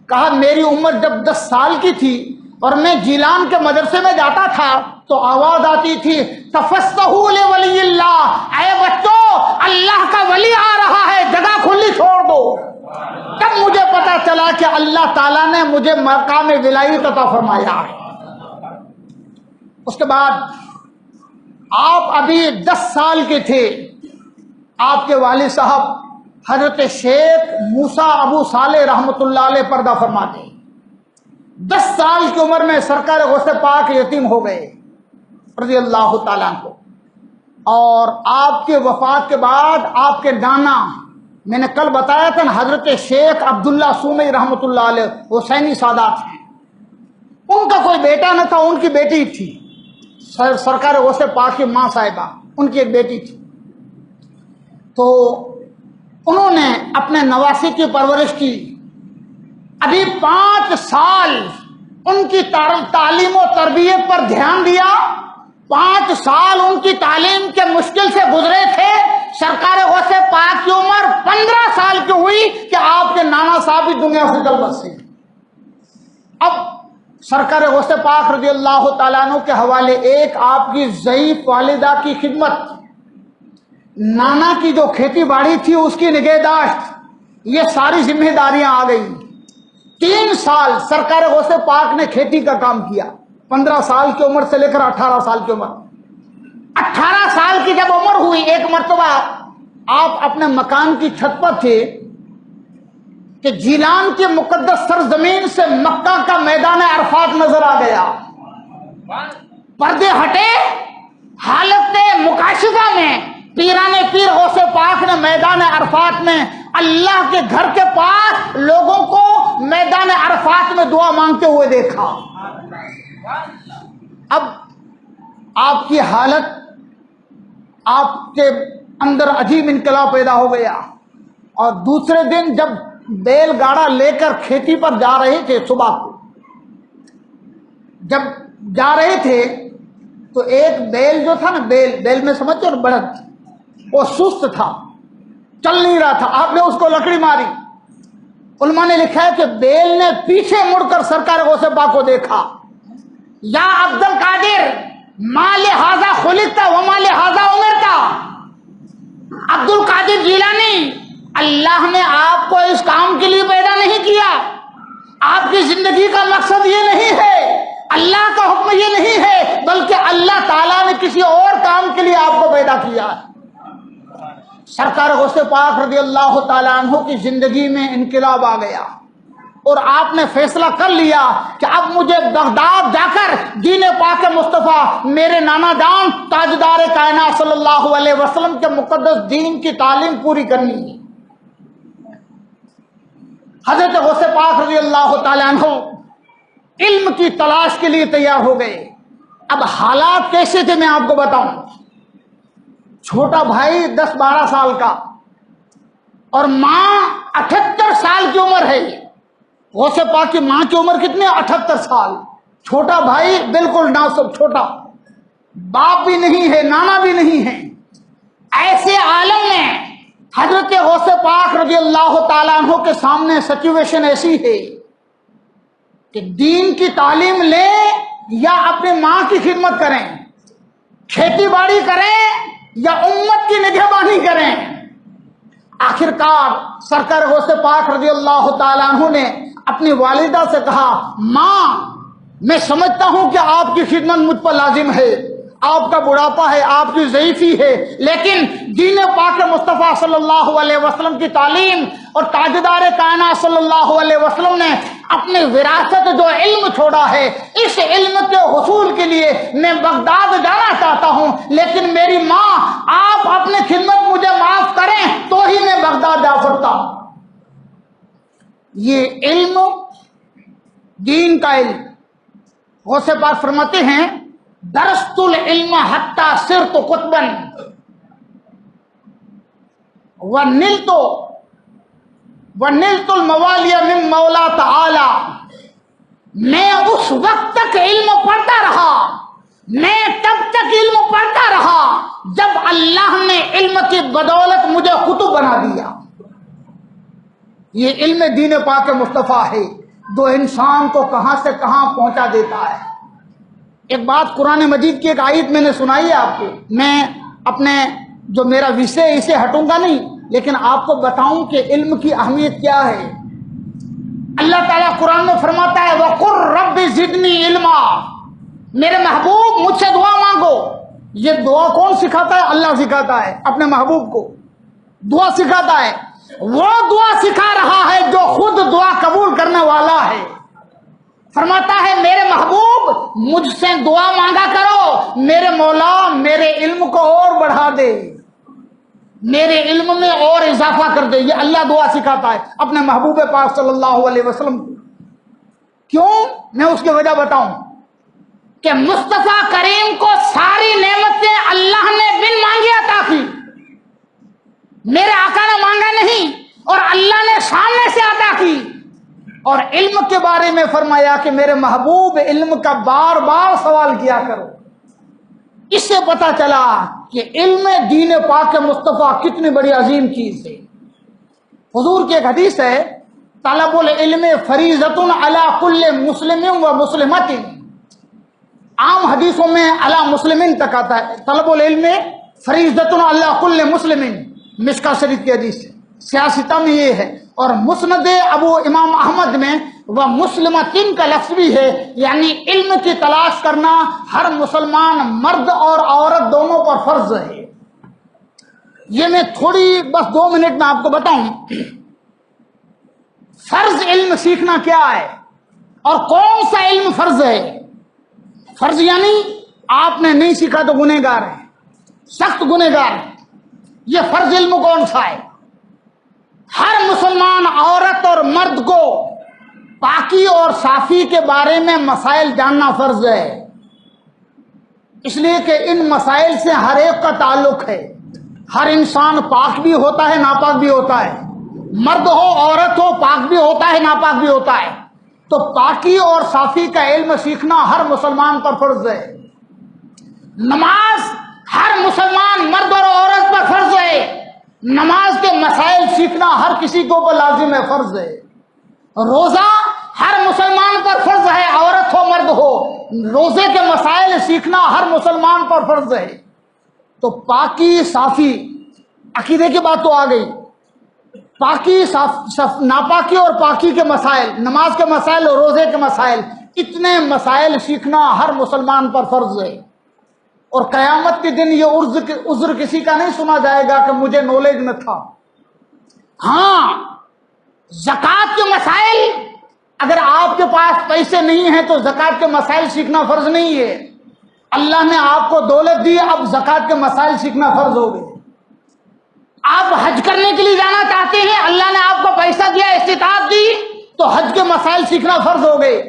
A: کہا میری عمر جب 10 سال کی تھی اور میں جیلان کے مدرسے میں جاتا تھا تو آواز آتی تھی تفسحوا لولی اللہ، اے بچوں اللہ کا ولی آ رہا ہے، جگہ کھلی چھوڑ دو۔ تب مجھے پتا چلا کہ اللہ تعالیٰ نے مجھے مقام ولایت عطا فرمایا۔ اس کے بعد آپ ابھی 10 سال کے تھے، آپ کے والد صاحب حضرت شیخ موسیٰ ابو صالح رحمت اللہ علیہ پردہ فرماتے ہیں۔ 10 سال کی عمر میں سرکار غوث پاک یتیم ہو گئے رضی اللہ تعالیٰ عنہ، اور آپ کے وفات کے بعد آپ کے نانا، میں نے کل بتایا تھا نا حضرت شیخ عبداللہ سومی رحمت اللہ علیہ حسینی سادات ہیں، ان کا کوئی بیٹا نہ تھا، ان کی بیٹی تھی سرکار غوث پاک کی ماں صاحبہ، ان کی ایک بیٹی تھی۔ تو انہوں نے اپنے نواسی کی پرورش کی، ابھی 5 سال ان کی تعلیم و تربیت پر دھیان دیا، 5 سال ان کی تعلیم کے مشکل سے گزرے تھے۔ سرکار غوث پاک کی عمر 15 سال کی ہوئی کہ آپ کے نانا صاحب بھی دنیا سے چل بسے۔ اب سرکار غوث پاک رضی اللہ تعالیٰ عنہ کے حوالے ایک آپ کی ضعیف والدہ کی خدمت، نانا کی جو کھیتی باڑی تھی اس کی نگہداشت، یہ ساری ذمہ داریاں آ گئی۔ 3 سال سرکار غوث پاک نے کھیتی کا کام کیا، 15 سال کی عمر سے لے کر 18 سال کی عمر۔ 18 سال کی جب عمر ہوئی، ایک مرتبہ آپ اپنے مکان کی چھت پر تھے کہ جیلان کی مقدس سرزمین سے مکہ کا میدان عرفات نظر آ گیا۔ پردے ہٹے، حالت مکاشفہ میں پیران پیر غوث پاک نے میدان عرفات میں اللہ کے گھر کے پاس لوگوں کو میدان عرفات میں دعا مانگتے ہوئے دیکھا۔ اب آپ کی حالت، آپ کے اندر عجیب انقلاب پیدا ہو گیا، اور دوسرے دن جب بیل گاڑا لے کر کھیتی پر جا رہے تھے، صبح کو جب جا رہے تھے تو ایک بیل جو تھا نا، بیل میں سمجھتے ہو بڑھت، وہ سست تھا، چل نہیں رہا تھا۔ آپ نے اس کو لکڑی ماری۔ علماء نے لکھا ہے کہ بیل نے پیچھے مڑ کر سرکار غوث پاک کو دیکھا۔ یا عبد القادر ما لہذا خلقتا وما لہذا امرتا، عبد القادر جیلانی، اللہ نے آپ کو اس کام کے لیے پیدا نہیں کیا، آپ کی زندگی کا مقصد یہ نہیں ہے، اللہ کا حکم یہ نہیں ہے، بلکہ اللہ تعالیٰ نے کسی اور کام کے لیے آپ کو پیدا کیا ہے۔ سرکار غوث پاک رضی اللہ تعالیٰ عنہ کی زندگی میں انقلاب آ گیا، اور آپ نے فیصلہ کر لیا کہ اب مجھے بغداد جا کر دین پاک مصطفیٰ، میرے نانا جان تاجدار کائنات صلی اللہ علیہ وسلم کے مقدس دین کی تعلیم پوری کرنی ہے۔ حضرت غوث پاک رضی اللہ تعالیٰ عنہ علم کی تلاش کے لیے تیار ہو گئے۔ اب حالات کیسے تھے میں آپ کو بتاؤں۔ چھوٹا بھائی 10-12 سال کا، اور ماں 78 سال کی عمر ہے۔ غوث پاک کی ماں کی عمر کتنی؟ 78 سال۔ چھوٹا بھائی بالکل ناسب، چھوٹا، باپ بھی نہیں ہے، نانا بھی نہیں ہے۔ ایسے عالم میں حضرت غوث پاک رضی اللہ تعالیٰ عنہ کے سامنے سچویشن ایسی ہے کہ دین کی تعلیم لیں یا اپنی ماں کی خدمت کریں، کھیتی باڑی کریں یا امت کی نگہبانی کریں۔ آخرکار سرکار غوث پاک رضی اللہ تعالیٰ عنہ نے اپنی والدہ سے کہا، ماں میں سمجھتا ہوں کہ آپ کی خدمت مجھ پر لازم ہے، آپ کا بڑھاپا ہے، آپ کی ضعیفی ہے، لیکن دین پاک مصطفیٰ صلی اللہ علیہ وسلم کی تعلیم اور تاجدار کائنات صلی اللہ علیہ وسلم نے اپنی وراثت جو علم چھوڑا ہے، اس علم کے حصول کے لیے میں بغداد جانا چاہتا ہوں، لیکن میری ماں آپ اپنی خدمت مجھے معاف کریں تو ہی میں بغداد جا سکتا ہوں۔ یہ علم، دین کا علم، غوث پاک فرماتے ہیں، درست العلم حتی صرت قطبا ونلت الموالی من مولا تعالی۔ میں اس وقت تک علم پڑھتا رہا، میں تب تک علم پڑھتا رہا جب اللہ نے علم کی بدولت مجھے قطب بنا دیا۔ یہ علم دین پاک مصطفیٰ ہے جو انسان کو کہاں سے کہاں پہنچا دیتا ہے۔ ایک بات قرآن مجید کی ایک آیت میں نے سنائی ہے آپ کو، میں اپنے جو میرا وشے اسے ہٹوں گا نہیں، لیکن آپ کو بتاؤں کہ علم کی اہمیت کیا ہے۔ اللہ تعالیٰ قرآن میں فرماتا ہے، وَقُلْ رَبِّ زِدْنِي عِلْمًا، میرے محبوب مجھ سے دعا مانگو۔ یہ دعا کون سکھاتا ہے؟ اللہ سکھاتا ہے اپنے محبوب کو، دعا سکھاتا ہے۔ وہ دعا سکھا رہا ہے جو خود دعا قبول کرنے والا ہے۔ فرماتا ہے، میرے محبوب مجھ سے دعا مانگا کرو، میرے مولا میرے علم کو اور بڑھا دے، میرے علم میں اور اضافہ کر دے۔ یہ اللہ دعا سکھاتا ہے اپنے محبوب پاک صلی اللہ علیہ وسلم کو۔ کیوں؟ میں اس کی وجہ بتاؤں کہ مصطفیٰ کریم کو ساری نعمتیں اللہ نے بن مانگے عطا کی، میرے آقا نے مانگا نہیں، اور اللہ نے سامنے سے عطا کی۔ اور علم کے بارے میں فرمایا کہ میرے محبوب علم کا بار بار سوال کیا کرو۔ اس سے پتہ چلا کہ علم دین پاک مصطفیٰ کتنی بڑی عظیم چیز ہے۔ حضور کی ایک حدیث ہے، طلب العلم فریضۃ علی کل مسلم و مسلمۃ۔ عام حدیثوں میں علی مسلمین تک آتا ہے، طلب العلم فریضۃ علی کل مسلم، مشکوٰۃ شریف کی حدیث ہے۔ سیاستہ میں یہ ہے۔ اور مسند ابو امام احمد میں وہ مسلمتین کا لفظ بھی ہے، یعنی علم کی تلاش کرنا ہر مسلمان مرد اور عورت دونوں پر فرض ہے۔ یہ میں تھوڑی بس 2 منٹ میں آپ کو بتاؤں فرض علم سیکھنا کیا ہے اور کون سا علم فرض ہے۔ فرض یعنی آپ نے نہیں سیکھا تو گنہگار ہے، سخت گنہگار ہے۔ یہ فرض علم کون سا ہے؟ ہر مسلمان عورت اور مرد کو پاکی اور صافی کے بارے میں مسائل جاننا فرض ہے، اس لیے کہ ان مسائل سے ہر ایک کا تعلق ہے۔ ہر انسان پاک بھی ہوتا ہے، ناپاک بھی ہوتا ہے، مرد ہو عورت ہو، پاک بھی ہوتا ہے، ناپاک بھی ہوتا ہے۔ تو پاکی اور صافی کا علم سیکھنا ہر مسلمان پر فرض ہے۔ نماز ہر مسلمان مرد اور عورت پر فرض ہے۔ نماز کے مسائل سیکھنا ہر کسی کو لازم ہے، فرض ہے۔ روزہ ہر مسلمان پر فرض ہے، عورت ہو مرد ہو، روزے کے مسائل سیکھنا ہر مسلمان پر فرض ہے۔ تو پاکی صافی عقیدے کی بات تو آ گئی، پاکی ناپاکی اور پاکی کے مسائل، نماز کے مسائل اور روزے کے مسائل، اتنے مسائل سیکھنا ہر مسلمان پر فرض ہے۔ اور قیامت کے دن یہ عذر کسی کا نہیں سنا جائے گا کہ مجھے نالج نہ تھا۔ ہاں، زکوٰۃ کے مسائل، اگر آپ کے پاس پیسے نہیں ہیں تو زکوٰۃ کے مسائل سیکھنا فرض نہیں ہے۔ اللہ نے آپ کو دولت دی، اب زکوٰۃ کے مسائل سیکھنا فرض ہو گئے۔ آپ حج کرنے کے لیے جانا چاہتے ہیں، اللہ نے آپ کو پیسہ دیا، استطاعت دی، تو حج کے مسائل سیکھنا فرض ہو گئے۔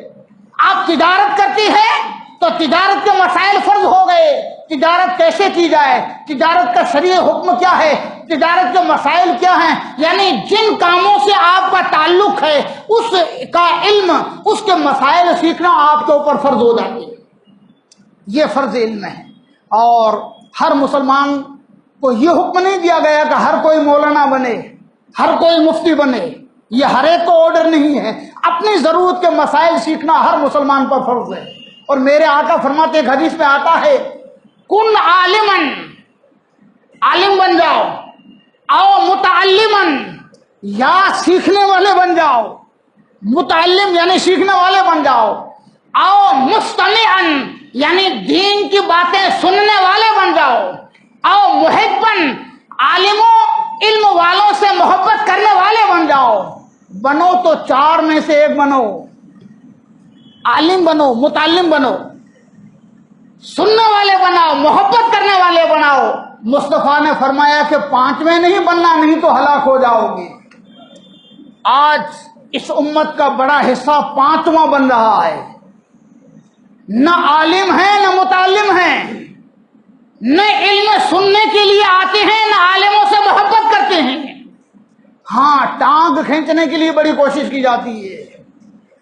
A: آپ تجارت کرتے ہیں تو تجارت کے مسائل فرض ہو گئے۔ تجارت کیسے کی جائے، تجارت کا شرعی حکم کیا ہے، تجارت کے مسائل کیا ہیں، یعنی جن کاموں سے آپ کا تعلق ہے اس کا علم، اس کے مسائل سیکھنا آپ کے اوپر فرض ہو جاتی ہے۔ یہ فرض علم ہے۔ اور ہر مسلمان کو یہ حکم نہیں دیا گیا کہ ہر کوئی مولانا بنے، ہر کوئی مفتی بنے، یہ ہر ایک کو آرڈر نہیں ہے۔ اپنی ضرورت کے مسائل سیکھنا ہر مسلمان پر فرض ہے۔ اور میرے آقا فرماتے ایک حدیث میں آتا ہے، کن عالمن، عالم بن جاؤ، او متعلمن، یا سیکھنے والے بن جاؤ، متعلم یعنی سیکھنے والے بن جاؤ، او مستمعن یعنی دین کی باتیں سننے والے بن جاؤ، او محبن عالموں علم والوں سے محبت کرنے والے بن جاؤ۔ بنو تو 4 میں سے ایک بنو، عالم بنو، متعلم بنو، سننے والے بناؤ، محبت کرنے والے بناؤ۔ مصطفیٰ نے فرمایا کہ 5ویں نہیں بننا، نہیں تو ہلاک ہو جاؤ گے۔ آج اس امت کا بڑا حصہ 5واں بن رہا ہے، نہ عالم ہے نہ متعلم ہے، نہ علم سننے کے لیے آتے ہیں نہ عالموں سے محبت کرتے ہیں۔ ہاں، ٹانگ کھینچنے کے لیے بڑی کوشش کی جاتی ہے،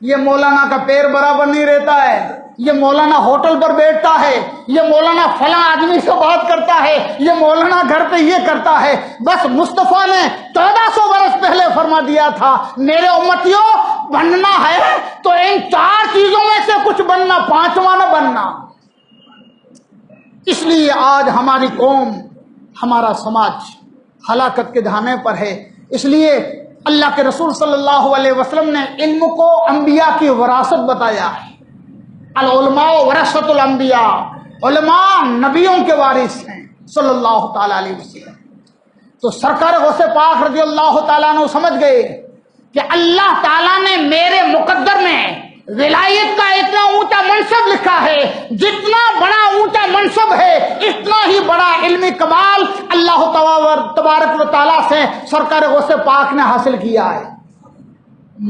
A: یہ مولانا کا پیر برابر نہیں رہتا ہے، یہ مولانا ہوٹل پر بیٹھتا ہے، یہ مولانا فلاں آدمی سے بات کرتا ہے، یہ مولانا گھر پہ یہ کرتا ہے۔ بس مصطفیٰ نے 1400 برس پہلے فرما دیا تھا، میرے امتیوں بننا ہے تو ان 4 چیزوں میں سے کچھ بننا، 5واں نہ بننا۔ اس لیے آج ہماری قوم، ہمارا سماج ہلاکت کے دہانے پر ہے۔ اس لیے اللہ کے رسول صلی اللہ علیہ وسلم نے علم کو انبیاء کی وراثت بتایا ہے۔ العلماء ورثۃ الانبیاء، علماء نبیوں کے وارث ہیں صلی اللہ تعالی علیہ وسلم۔ تو سرکار غوث پاک رضی اللہ تعالیٰ عنہ سمجھ گئے کہ اللہ تعالیٰ نے میرے مقدر میں ولایت کا اتنا اونچا منصب لکھا ہے، جتنا بڑا اونچا منصب ہے اتنا ہی بڑا علمی کمال اللہ تبارک و تعالیٰ سے سرکار غوث پاک نے حاصل کیا ہے،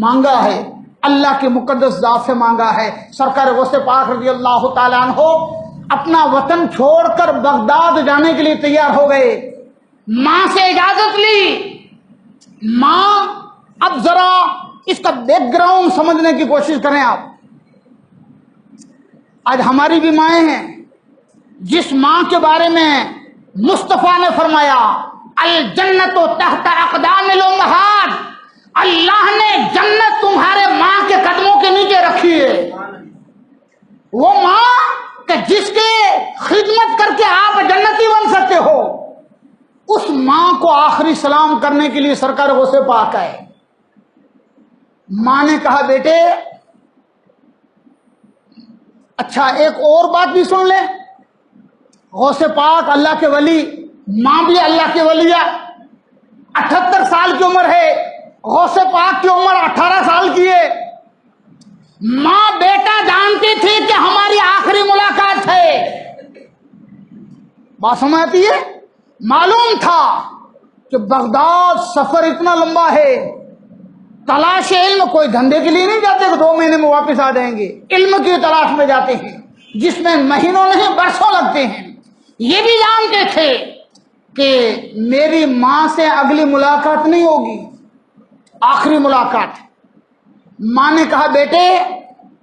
A: مانگا ہے، اللہ کے مقدس ذات سے مانگا ہے۔ سرکار غوث پاک رضی اللہ تعالیٰ عنہ اپنا وطن چھوڑ کر بغداد جانے کے لیے تیار ہو گئے، ماں سے اجازت لی۔ ماں، اب ذرا اس کا بیک گراؤنڈ سمجھنے کی کوشش کریں آپ۔ آج ہماری بھی مائیں ہیں، جس ماں کے بارے میں مصطفیٰ نے فرمایا الجنت تحت اقدام الامہات، اللہ نے جنت تمہارے ماں کے قدموں کے نیچے رکھی ہے۔ وہ ماں کہ جس کے خدمت کر کے آپ جنتی بن سکتے ہو، اس ماں کو آخری سلام کرنے کے لیے سرکار غوث پاک آئے. ماں نے کہا بیٹے اچھا ایک اور بات بھی سن لے. غوث پاک اللہ کے ولی، ماں بھی اللہ کے ولی ہے. 78 سال کی عمر ہے، غوث پاک کی عمر 18 سال کی ہے. ماں بیٹا جانتی تھی کہ ہماری آخری ملاقات ہے. بات سمجھ آتی ہے؟ معلوم تھا کہ بغداد سفر اتنا لمبا ہے، تلاش علم کوئی دھندے کے لیے نہیں جاتے کہ 2 مہینے میں واپس آ جائیں گے. علم کی تلاش میں جاتے ہیں جس میں مہینوں نہیں برسوں لگتے ہیں. یہ بھی جانتے تھے کہ میری ماں سے اگلی ملاقات نہیں ہوگی، آخری ملاقات. ماں نے کہا بیٹے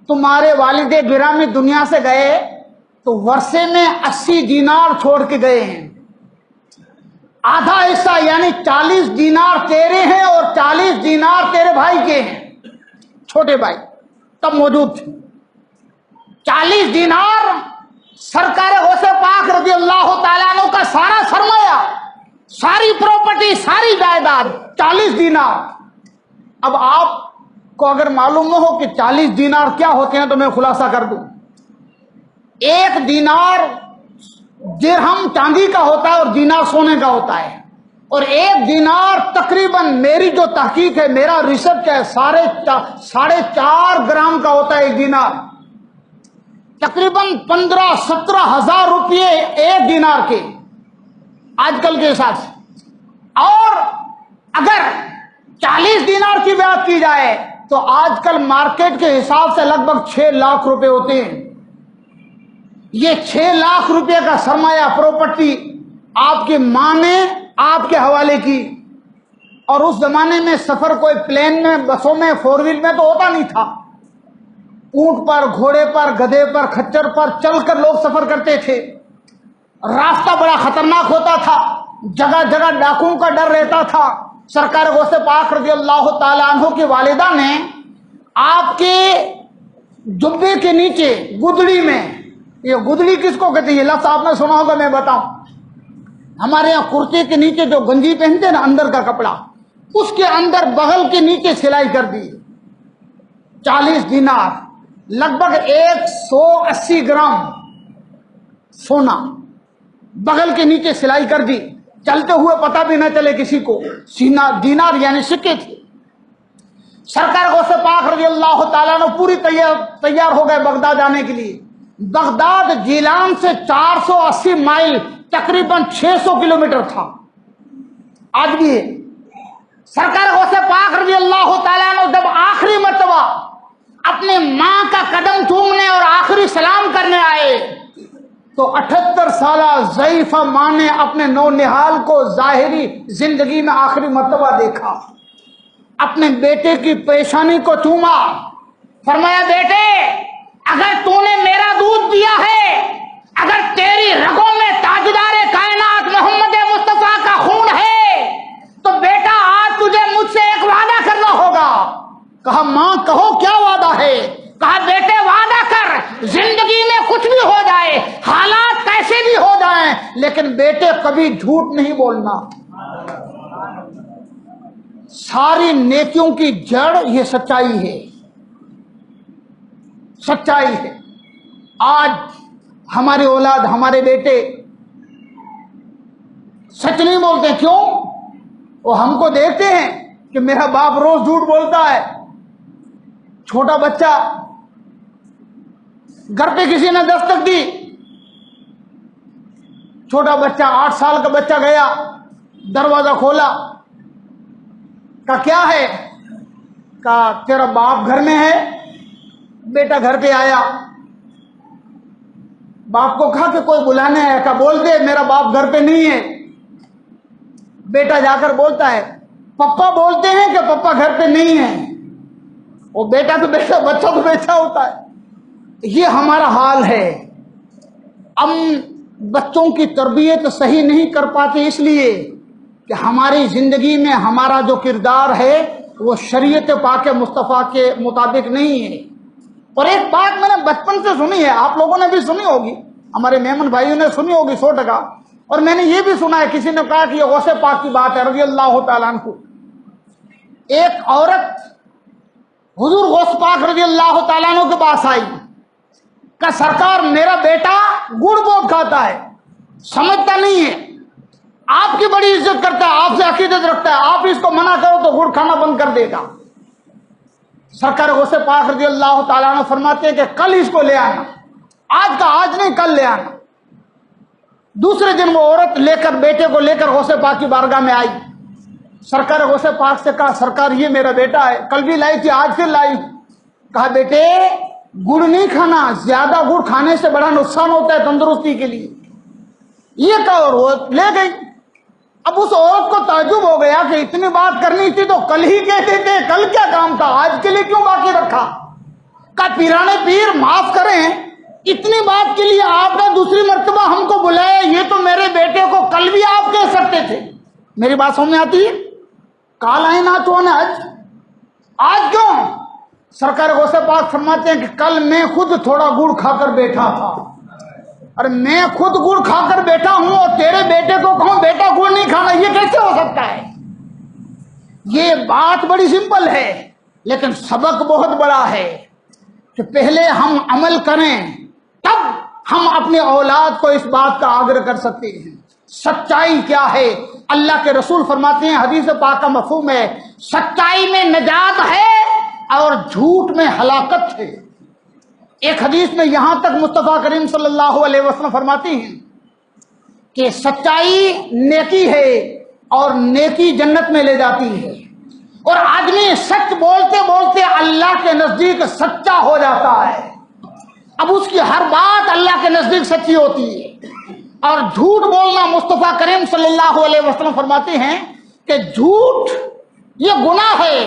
A: تمہارے والد گرامی دنیا سے گئے تو ورثے میں 80 دینار چھوڑ کے گئے ہیں. آدھا حصہ یعنی 40 دینار تیرے ہیں اور 40 دینار تیرے بھائی کے ہیں. چھوٹے بھائی تب موجود تھے. 40 دینار سرکار غوث پاک رضی اللہ تعالیٰ عنہ کا سارا سرمایہ، ساری پراپرٹی، ساری جائیداد 40 دینار. اب آپ کو اگر معلوم نہ ہو کہ 40 دینار کیا ہوتے ہیں تو میں خلاصہ کر دوں. 1 دینار درہم چاندی کا ہوتا ہے اور دینار سونے کا ہوتا ہے، اور 1 دینار تقریباً میری جو تحقیق ہے، میرا ریسرچ ہے، 4.5 گرام کا ہوتا ہے 1 دینار. تقریباً 15-17 ہزار روپئے 1 دینار کے آج کل کے حساب سے. اور اگر 40 دینار کی بات کی جائے تو آج کل مارکیٹ کے حساب سے لگ بھگ 6 لاکھ روپے ہوتے ہیں. یہ 6 لاکھ روپے کا سرمایہ پراپرٹی آپ کی ماں نے آپ کے حوالے کی. اور اس زمانے میں سفر کوئی پلین میں، بسوں میں، 4 ویل میں تو ہوتا نہیں تھا. اونٹ پر، گھوڑے پر، گدھے پر، کھچر پر چل کر لوگ سفر کرتے تھے. راستہ بڑا خطرناک ہوتا تھا، جگہ جگہ ڈاکوؤں کا ڈر رہتا تھا. سرکار غوث پاک رضی اللہ تعالیٰ عنہ کی والدہ نے آپ کے جبے کے نیچے گدڑی میں، یہ گدڑی کس کو کہتے ہیں یہ لفظ آپ نے سنا ہوگا، میں بتاؤں. ہمارے یہاں کرتے کے نیچے جو گنجی پہنتے ہیں نا، اندر کا کپڑا، اس کے اندر بغل کے نیچے سلائی کر دی 40 دینار، لگ بھگ 180 گرام سونا بغل کے نیچے سلائی کر دی. چلتے ہوئے پتہ بھی نہ چلے کسی کو. دینار یعنی سکے تھے. سرکار غوث پاک رضی اللہ تعالیٰ نے پوری تیار ہو گئے بغداد جانے کے لیے. بغداد جیلان سے 480 مائل، تقریباً 600 کلومیٹر تھا. آج بھی ہے. سرکار غوث پاک رضی اللہ تعالیٰ نے جب آخری مرتبہ اپنے ماں کا قدم چومنے اور آخری سلام کرنے آئے تو 78 سالہ ضعیفہ ماں نے اپنے نونہال کو ظاہری زندگی میں آخری مرتبہ دیکھا. اپنے بیٹے کی پیشانی کو چوما، فرمایا بیٹے اگر تو نے میرا دودھ پیا ہے، اگر تیری رگوں میں تاجدار کائنات محمد مصطفیٰ کا خون ہے تو بیٹا آج تجھے مجھ سے ایک وعدہ کرنا ہوگا. کہا ماں کہو کیا وعدہ ہے؟ کہا بیٹے وعدہ کر، زندگی میں کچھ بھی ہو جائے، حالات کیسے بھی ہو جائیں، لیکن بیٹے کبھی جھوٹ نہیں بولنا. ساری نیکیوں کی جڑ یہ سچائی ہے، سچائی ہے. آج ہماری اولاد، ہمارے بیٹے سچ نہیں بولتے. کیوں؟ وہ ہم کو دیکھتے ہیں کہ میرا باپ روز جھوٹ بولتا ہے. چھوٹا بچہ، گھر پہ کسی نے دستک دی، چھوٹا بچہ 8 سال کا بچہ گیا، دروازہ کھولا، کہا کیا ہے؟ کہا تیرا باپ گھر میں ہے. بیٹا گھر پہ آیا، باپ کو کہا کہ کوئی بلانے آیا. کہا بول دے میرا باپ گھر پہ نہیں ہے. بیٹا جا کر بولتا ہے پپا بولتے ہیں کہ پپا گھر پہ نہیں ہے. وہ بیٹا تو بیٹا، بچہ تو بیٹا ہوتا ہے. یہ ہمارا حال ہے. ہم بچوں کی تربیت صحیح نہیں کر پاتے اس لیے کہ ہماری زندگی میں ہمارا جو کردار ہے وہ شریعت پاک مصطفیٰ کے مطابق نہیں ہے. اور ایک بات میں نے بچپن سے سنی ہے، آپ لوگوں نے بھی سنی ہوگی، ہمارے میمن بھائیوں نے سنی ہوگی 100%. اور میں نے یہ بھی سنا ہے کسی نے کہا کہ یہ غوث پاک کی بات ہے رضی اللہ تعالیٰ عنہ، ایک عورت حضور غوث پاک رضی اللہ تعالیٰ عنہ کے پاس آئی کہ سرکار میرا بیٹا گڑ بہت کھاتا ہے، سمجھتا نہیں ہے، آپ کی بڑی عزت کرتا ہے، آپ سے عقیدت رکھتا ہے، آپ اس کو منع کرو تو گڑ کھانا بند کر دے گا۔ سرکار غوث پاک رضی اللہ تعالیٰ عنہ فرماتے ہیں کہ کل اس کو لے آنا، آج کا آج نہیں کل لے آنا۔ دوسرے دن وہ عورت لے کر بیٹے کو لے کر غوث پاک کی بارگاہ میں آئی، سرکار غوث پاک سے کہا سرکار یہ میرا بیٹا ہے، کل بھی لائی تھی آج پھر لائی۔ کہا بیٹے گڑ نہیں کھانا، زیادہ گڑ کھانے سے بڑا نقصان ہوتا ہے تندرستی کے لیے، یہ کہا اور وہ لے گئی۔ اب اس عورت کو تعجب ہو گیا کہ اتنی بات کرنی تھی تو کل ہی کہتے تھے، کل کیا کام تھا، آج کے لیے کیوں باقی رکھا؟ کہا پیرانے پیر معاف کریں، اتنی بات کے لیے آپ نے دوسری مرتبہ ہم کو بلایا، یہ تو میرے بیٹے کو کل بھی آپ کہہ سکتے تھے۔ میری بات سمجھ میں آتی ہے؟ کال آئے نہ تو آج کیوں؟ سرکار غوث پاک فرماتے ہیں کہ کل میں خود تھوڑا گڑ کھا کر بیٹھا تھا، اور میں خود گڑ کھا کر بیٹھا ہوں اور تیرے بیٹے کو کہوں بیٹا گڑ نہیں کھانا، یہ کیسے ہو سکتا ہے؟ یہ بات بڑی سمپل ہے لیکن سبق بہت بڑا ہے کہ پہلے ہم عمل کریں تب ہم اپنے اولاد کو اس بات کا آگرہ کر سکتے ہیں۔ سچائی کیا ہے؟ اللہ کے رسول فرماتے ہیں، حدیث پاک کا مفہوم ہے، سچائی میں نجات ہے اور جھوٹ میں ہلاکت ہے۔ ایک حدیث میں یہاں تک مصطفیٰ کریم صلی اللہ علیہ وسلم فرماتے ہیں کہ سچائی نیکی ہے اور نیکی جنت میں لے جاتی ہے، اور آدمی سچ بولتے بولتے اللہ کے نزدیک سچا ہو جاتا ہے، اب اس کی ہر بات اللہ کے نزدیک سچی ہوتی ہے۔ اور جھوٹ بولنا، مصطفیٰ کریم صلی اللہ علیہ وسلم فرماتے ہیں کہ جھوٹ یہ گناہ ہے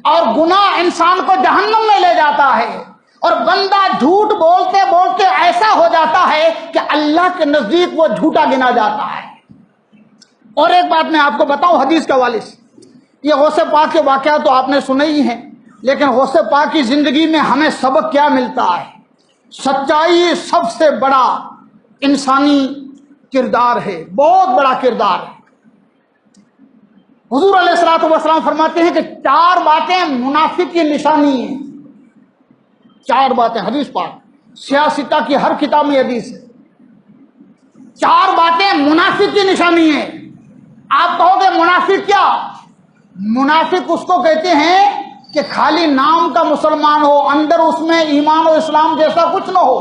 A: اور گناہ انسان کو جہنم میں لے جاتا ہے، اور بندہ جھوٹ بولتے بولتے ایسا ہو جاتا ہے کہ اللہ کے نزدیک وہ جھوٹا گنا جاتا ہے۔ اور ایک بات میں آپ کو بتاؤں حدیث کے حوالے سے، یہ غوث پاک کے واقعات تو آپ نے سنے ہی ہیں، لیکن غوث پاک کی زندگی میں ہمیں سبق کیا ملتا ہے؟ سچائی سب سے بڑا انسانی کردار ہے، بہت بڑا کردار ہے۔ حضور علیہ الصلوۃ والسلام فرماتے ہیں کہ 4 باتیں منافق کی نشانی ہیں، 4 باتیں، حدیث پاک سیاستہ کی ہر کتاب میں حدیث ہے، 4 باتیں منافق کی نشانی ہیں۔ آپ کہو گے منافق کیا؟ منافق اس کو کہتے ہیں کہ خالی نام کا مسلمان ہو، اندر اس میں ایمان و اسلام جیسا کچھ نہ ہو،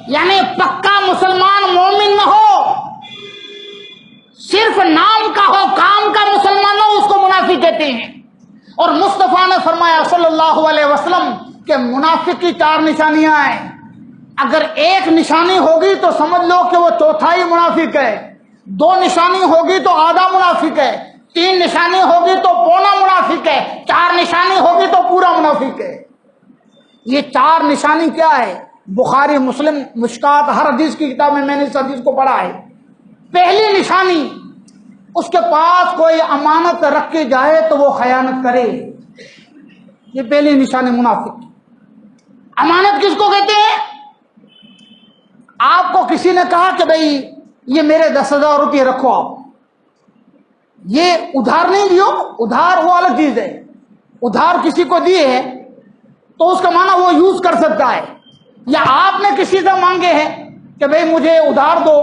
A: یعنی پکا مسلمان مومن نہ ہو، صرف نام کا ہو، کام کا مسلمان نہ ہو، اس کو منافق کہتے ہیں۔ اور مصطفیٰ نے فرمایا صلی اللہ علیہ وسلم کہ منافق کی 4 نشانیاں ہیں، اگر ایک نشانی ہوگی تو سمجھ لو کہ وہ چوتھائی منافق ہے، 2 نشانی ہوگی تو آدھا منافق ہے، 3 نشانی ہوگی تو پونا منافق ہے، 4 نشانی ہوگی تو پورا منافق ہے۔ یہ 4 نشانی کیا ہے؟ بخاری، مسلم، مشکات، ہر حدیث کی کتاب میں نے اس حدیث کو پڑھا ہے۔ پہلی نشانی، اس کے پاس کوئی امانت رکھ کے جائے تو وہ خیانت کرے، یہ پہلی نشانی منافق۔ امانت کس کو کہتے ہیں؟ آپ کو کسی نے کہا کہ بھئی یہ میرے 10,000 روپے رکھو، آپ یہ ادھار نہیں دیو، ادھار وہ الگ چیز ہے، ادھار کسی کو دیے ہیں تو اس کا معنی وہ یوز کر سکتا ہے، یا آپ نے کسی سے مانگے ہیں کہ بھئی مجھے ادھار دو،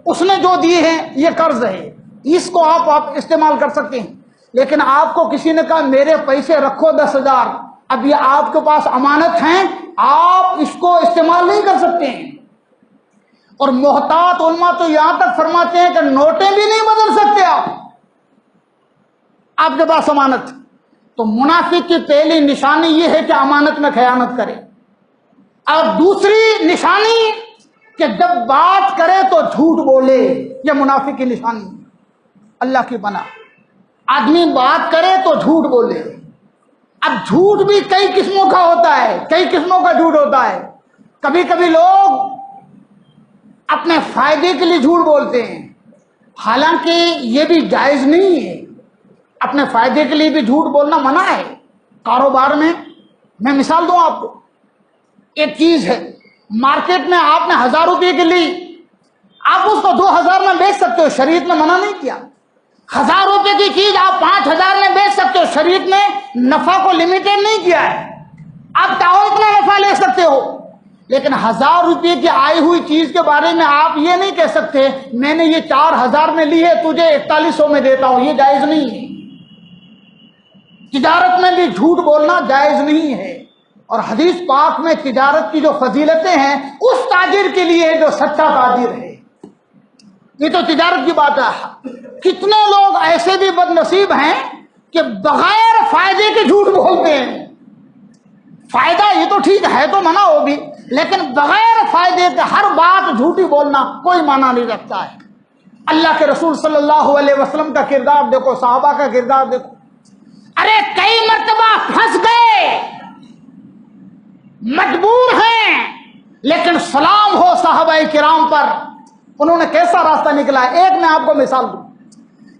A: اس نے جو دیے ہیں یہ قرض ہے، اس کو آپ استعمال کر سکتے ہیں۔ لیکن آپ کو کسی نے کہا میرے پیسے رکھو 10,000، اب یہ آپ کے پاس امانت ہیں، آپ اس کو استعمال نہیں کر سکتے ہیں۔ اور محتاط علماء تو یہاں تک فرماتے ہیں کہ نوٹیں بھی نہیں بدل سکتے آپ کے پاس امانت۔ تو منافق کی پہلی نشانی یہ ہے کہ امانت میں خیانت کرے، اور دوسری نشانی کہ جب بات کرے تو جھوٹ بولے، یہ منافق کی نشانی۔ اللہ کی پناہ، آدمی بات کرے تو جھوٹ بولے۔ اب جھوٹ بھی کئی قسموں کا ہوتا ہے، کئی قسموں کا جھوٹ ہوتا ہے۔ کبھی کبھی لوگ اپنے فائدے کے لیے جھوٹ بولتے ہیں، حالانکہ یہ بھی جائز نہیں ہے، اپنے فائدے کے لیے بھی جھوٹ بولنا منع ہے۔ کاروبار میں مثال دوں آپ کو، ایک چیز ہے، مارکیٹ میں آپ نے 1,000 روپے کے لی آپ اس کو 2000 میں بیچ سکتے ہو، شریعت نے منع نہیں کیا۔ 1000 روپے کی چیز آپ 5000 میں بیچ سکتے ہو، شریعت نے نفع کو لمیٹڈ نہیں کیا ہے، آپ چاہو اتنا نفع لے سکتے ہو۔ لیکن 1000 روپے کی آئی ہوئی چیز کے بارے میں آپ یہ نہیں کہہ سکتے میں نے یہ 4000 میں لی ہے تجھے 4100 میں دیتا ہوں، یہ جائز نہیں ہے۔ تجارت میں بھی جھوٹ بولنا جائز نہیں ہے، اور حدیث پاک میں تجارت کی جو فضیلتیں ہیں اس تاجر کے لیے جو سچا تاجر ہے۔ یہ تو تجارت کی بات ہے۔ کتنے لوگ ایسے بھی بد نصیب ہیں کہ بغیر فائدے کے جھوٹ بولتے ہیں۔ فائدہ یہ تو ٹھیک ہے تو منع ہوگی، لیکن بغیر فائدے کے ہر بات جھوٹی بولنا کوئی معنی نہیں رکھتا ہے۔ اللہ کے رسول صلی اللہ علیہ وسلم کا کردار دیکھو، صحابہ کا کردار دیکھو، ارے کئی مرتبہ پھنس گئے، مجبور ہیں، لیکن سلام ہو صحابہ کرام پر، انہوں نے کیسا راستہ نکلا ہے۔ ایک میں آپ کو مثال دوں،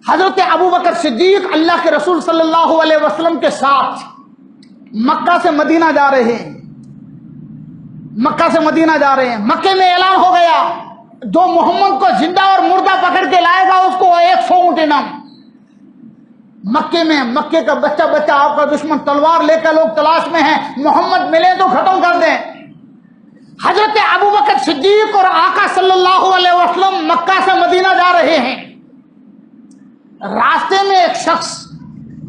A: حضرت ابوبکر صدیق اللہ کے رسول صلی اللہ علیہ وسلم کے ساتھ مکہ سے مدینہ جا رہے ہیں، مکہ سے مدینہ جا رہے ہیں، مکے میں اعلان ہو گیا جو محمد کو زندہ اور مردہ پکڑ کے لائے گا اس کو 100 اونٹ انعام۔ مکے کا بچہ آپ کا دشمن، تلوار لے کر لوگ تلاش میں ہیں، محمد ملے تو ختم کر دیں۔ حضرت ابوبکر صدیق اور آقا صلی اللہ علیہ وسلم مکہ سے مدینہ جا رہے ہیں، راستے میں ایک شخص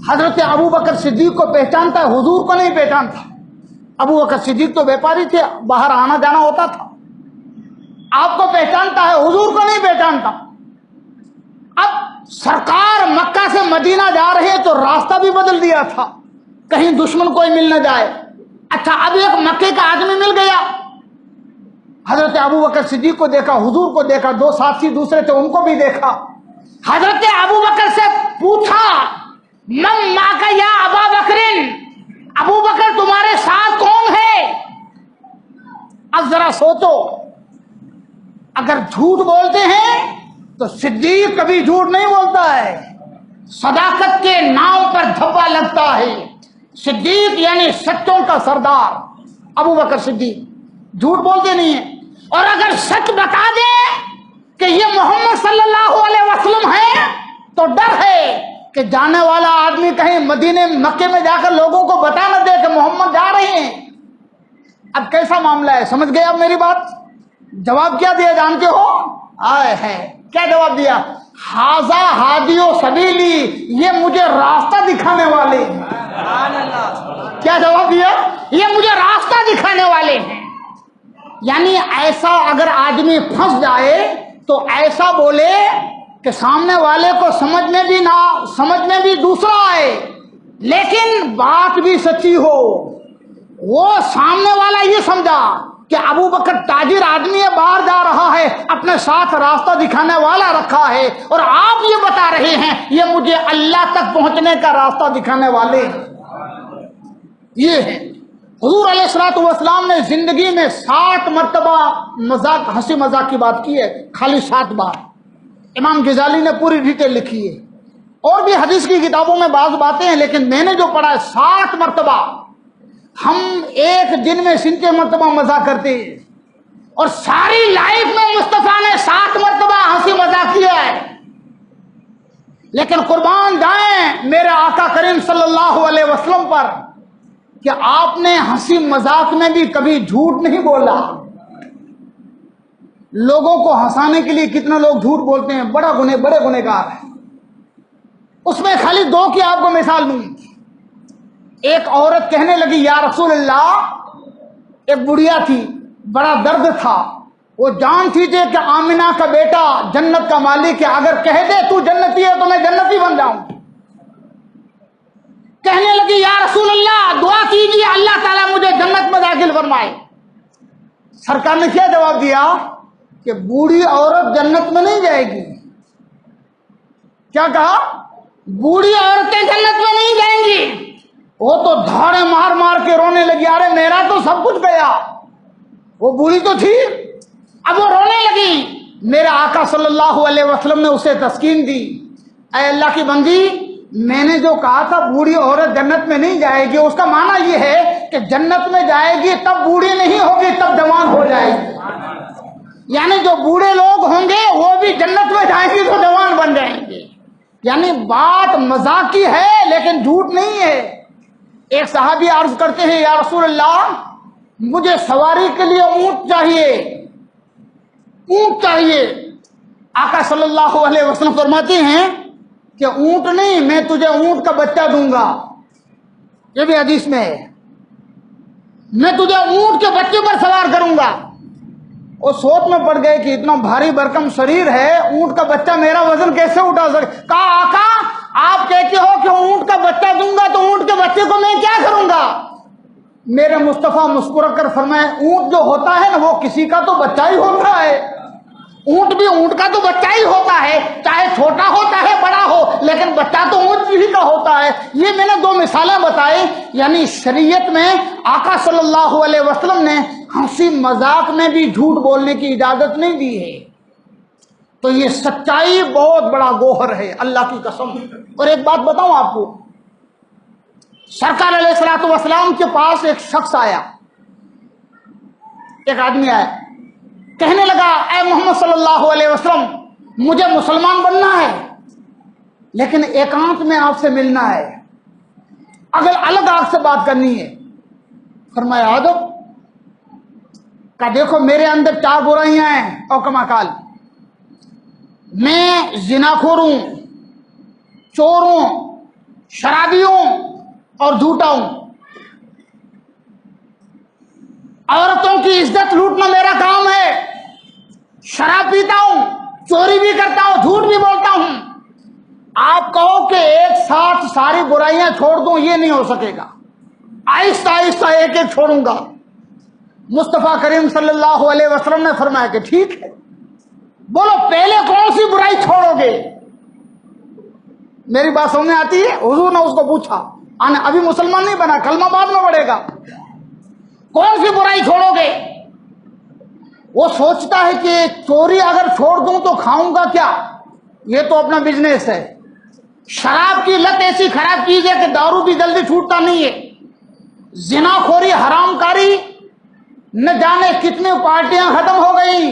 A: حضرت ابوبکر صدیق کو پہچانتا ہے، حضور کو نہیں پہچانتا۔ ابوبکر صدیق تو بیپاری تھے، باہر آنا جانا ہوتا تھا، آپ کو پہچانتا ہے، حضور کو نہیں پہچانتا۔ اب سرکار مکہ سے مدینہ جا رہے ہیں تو راستہ بھی بدل دیا تھا، کہیں دشمن کوئی مل نہ جائے۔ اچھا، اب ایک مکے کا آدمی مل گیا، حضرت ابوبکر صدیق کو دیکھا، حضور کو دیکھا، دو ساتھی دوسرے تھے ان کو بھی دیکھا۔ حضرت ابوبکر سے پوچھا من معک یا ابا بکر، ابوبکر تمہارے ساتھ کون ہے؟ اب ذرا سوچو، اگر جھوٹ بولتے ہیں تو صدیق کبھی جھوٹ نہیں بولتا ہے، صداقت کے نام پر دھبا لگتا ہے۔ صدیق یعنی سچوں کا سردار ابوبکر صدیق جھوٹ بولتے نہیں ہیں، اور اگر سچ بتا دے کہ یہ محمد صلی اللہ علیہ وسلم ہے تو ڈر ہے کہ جانے والا آدمی کہیں مدینے مکے میں جا کر لوگوں کو بتا نہ دے کہ محمد جا رہے ہیں۔ اب کیسا معاملہ ہے، سمجھ گئے اب میری بات؟ جواب کیا دیا جانتے ہو؟ آئے ہے کیا جواب دیا؟ ہاذا ہادی و سبیلی، یہ مجھے راستہ دکھانے والے ہیں۔ کیا جواب دیا؟ یہ مجھے راستہ دکھانے والے ہیں۔ یعنی ایسا اگر آدمی پھنس جائے تو ایسا بولے کہ سامنے والے کو سمجھ میں بھی دوسرا آئے لیکن بات بھی سچی ہو، وہ سامنے والا یہ سمجھا کہ ابوبکر تاجر آدمی ہے، باہر جا رہا ہے، اپنے ساتھ راستہ دکھانے والا رکھا ہے، اور آپ یہ بتا رہے ہیں یہ مجھے اللہ تک پہنچنے کا راستہ دکھانے والے ہیں۔ یہ ہے حضور علیہ الصلوۃ والسلام نے زندگی میں 60 مرتبہ مذاق، ہنسی مذاق کی بات کی ہے، خالی 7 بار۔ امام غزالی نے پوری ڈیٹیل لکھی ہے، اور بھی حدیث کی کتابوں میں بعض باتیں ہیں، لیکن میں نے جو پڑھا ہے 60 مرتبہ۔ ہم ایک دن میں 37 مرتبہ مذاق کرتے ہیں، اور ساری لائف میں مصطفیٰ نے 7 مرتبہ ہنسی مذاق کیا ہے۔ لیکن قربان جائیں میرے آقا کریم صلی اللہ علیہ وسلم پر کہ آپ نے ہنسی مذاق میں بھی کبھی جھوٹ نہیں بولا۔ لوگوں کو ہنسانے کے لیے کتنے لوگ جھوٹ بولتے ہیں، بڑے گنہگار ہیں۔ اس میں خالی 2 کی آپ کو مثال دوں۔ ایک عورت کہنے لگی یا رسول اللہ، ایک بڑھیا تھی، بڑا درد تھا، وہ جانتی تھی کہ آمنہ کا بیٹا جنت کا مالک ہے، اگر کہہ دے تو جنتی ہے تو میں جنتی بن جاؤں۔ کہنے لگی یا رسول اللہ دعا کیجیے اللہ تعالیٰ مجھے جنت میں داخل فرمائے۔ سرکار نے کیا جواب دیا کہ بوڑھی عورت جنت میں نہیں جائے گی۔ کیا کہا؟ بوڑھی عورتیں جنت میں نہیں جائیں گی۔ وہ تو دھاڑے مار مار کے رونے لگی، ارے میرا تو سب کچھ گیا۔ وہ بوڑھی تو تھی، اب وہ رونے لگی۔ میرے آقا صلی اللہ علیہ وسلم نے اسے تسکین دی، اے اللہ کی بندی، میں نے جو کہا تھا بوڑھی عورت جنت میں نہیں جائے گی، اس کا معنی یہ ہے کہ جنت میں جائے گی تب بوڑھی نہیں ہوگی، تب جوان ہو جائے گی۔ یعنی جو بوڑھے لوگ ہوں گے وہ بھی جنت میں جائیں گے تو جوان بن جائیں گے. یعنی بات مذاق کی ہے لیکن جھوٹ نہیں ہے. ایک صحابی عرض کرتے ہیں یا رسول اللہ مجھے سواری کے لیے اونٹ چاہیے، اونٹ چاہیے. آقا صلی اللہ علیہ وسلم فرماتے ہیں کہ اونٹ نہیں، میں تجھے اونٹ کا بچہ دوں گا. یہ بھی حدیث میں ہے، میں تجھے اونٹ کے بچے پر سوار کروں گا. وہ سوچ میں پڑ گئے کہ اتنا بھاری بھرکم شریر ہے، اونٹ کا بچہ میرا وزن کیسے اٹھا سکے. کہا آقا آپ کہتے ہو کہ اونٹ کا بچہ دوں گا تو اونٹ کے بچے کو میں کیا کروں گا؟ میرے مصطفیٰ مسکرا کر فرمائے اونٹ جو ہوتا ہے نا وہ کسی کا تو بچہ ہی ہوتا ہے. اونٹ بھی اونٹ کا تو بچہ ہی ہوتا ہے، چاہے چھوٹا ہو چاہے بڑا ہو، لیکن بچہ تو اونٹ ہی کا ہوتا ہے. یہ میں نے دو مثالیں بتائی. یعنی شریعت میں آقا صلی اللہ علیہ وسلم نے ہنسی مذاق میں بھی جھوٹ بولنے کی اجازت نہیں دی ہے. تو یہ سچائی بہت بڑا گوہر ہے اللہ کی قسم. اور ایک بات بتاؤں آپ کو، سرکار علیہ الصلوۃ والسلام کے پاس ایک شخص آیا، ایک آدمی آیا، کہنے لگا اے محمد صلی اللہ علیہ وسلم مجھے مسلمان بننا ہے لیکن ایکانت میں آپ سے ملنا ہے، اگر الگ آپ سے بات کرنی ہے. فرمایا آدم کہ دیکھو میرے اندر 4 برائیاں ہیں او کما قال، میں زناخور ہوں، چور ہوں، شرابی ہوں اور جھوٹا ہوں. عورتوں کی عزت لوٹنا میرا کام ہے، شراب پیتا ہوں، چوری بھی کرتا ہوں، جھوٹ بھی بولتا ہوں. آپ کہو کہ ایک ساتھ ساری برائیاں چھوڑ دوں، یہ نہیں ہو سکے گا، آہستہ آہستہ ایک ایک چھوڑوں گا. مصطفیٰ کریم صلی اللہ علیہ وسلم نے فرمایا کہ ٹھیک ہے، بولو پہلے کون سی برائی چھوڑو گے؟ میری بات سمجھ میں آتی ہے؟ حضور نے اس کو پوچھا، ابھی مسلمان نہیں بنا، کلمہ بعد میں پڑے گا، کون سی برائی چھوڑو گے؟ وہ سوچتا ہے کہ چوری اگر چھوڑ دوں تو کھاؤں گا کیا، یہ تو اپنا بزنس ہے. شراب کی لت ایسی خراب چیز ہے کہ دارو بھی جلدی چھوٹتا نہیں ہے. زنا خوری، حرام کاری، نہ جانے کتنے پارٹیاں ختم ہو گئی،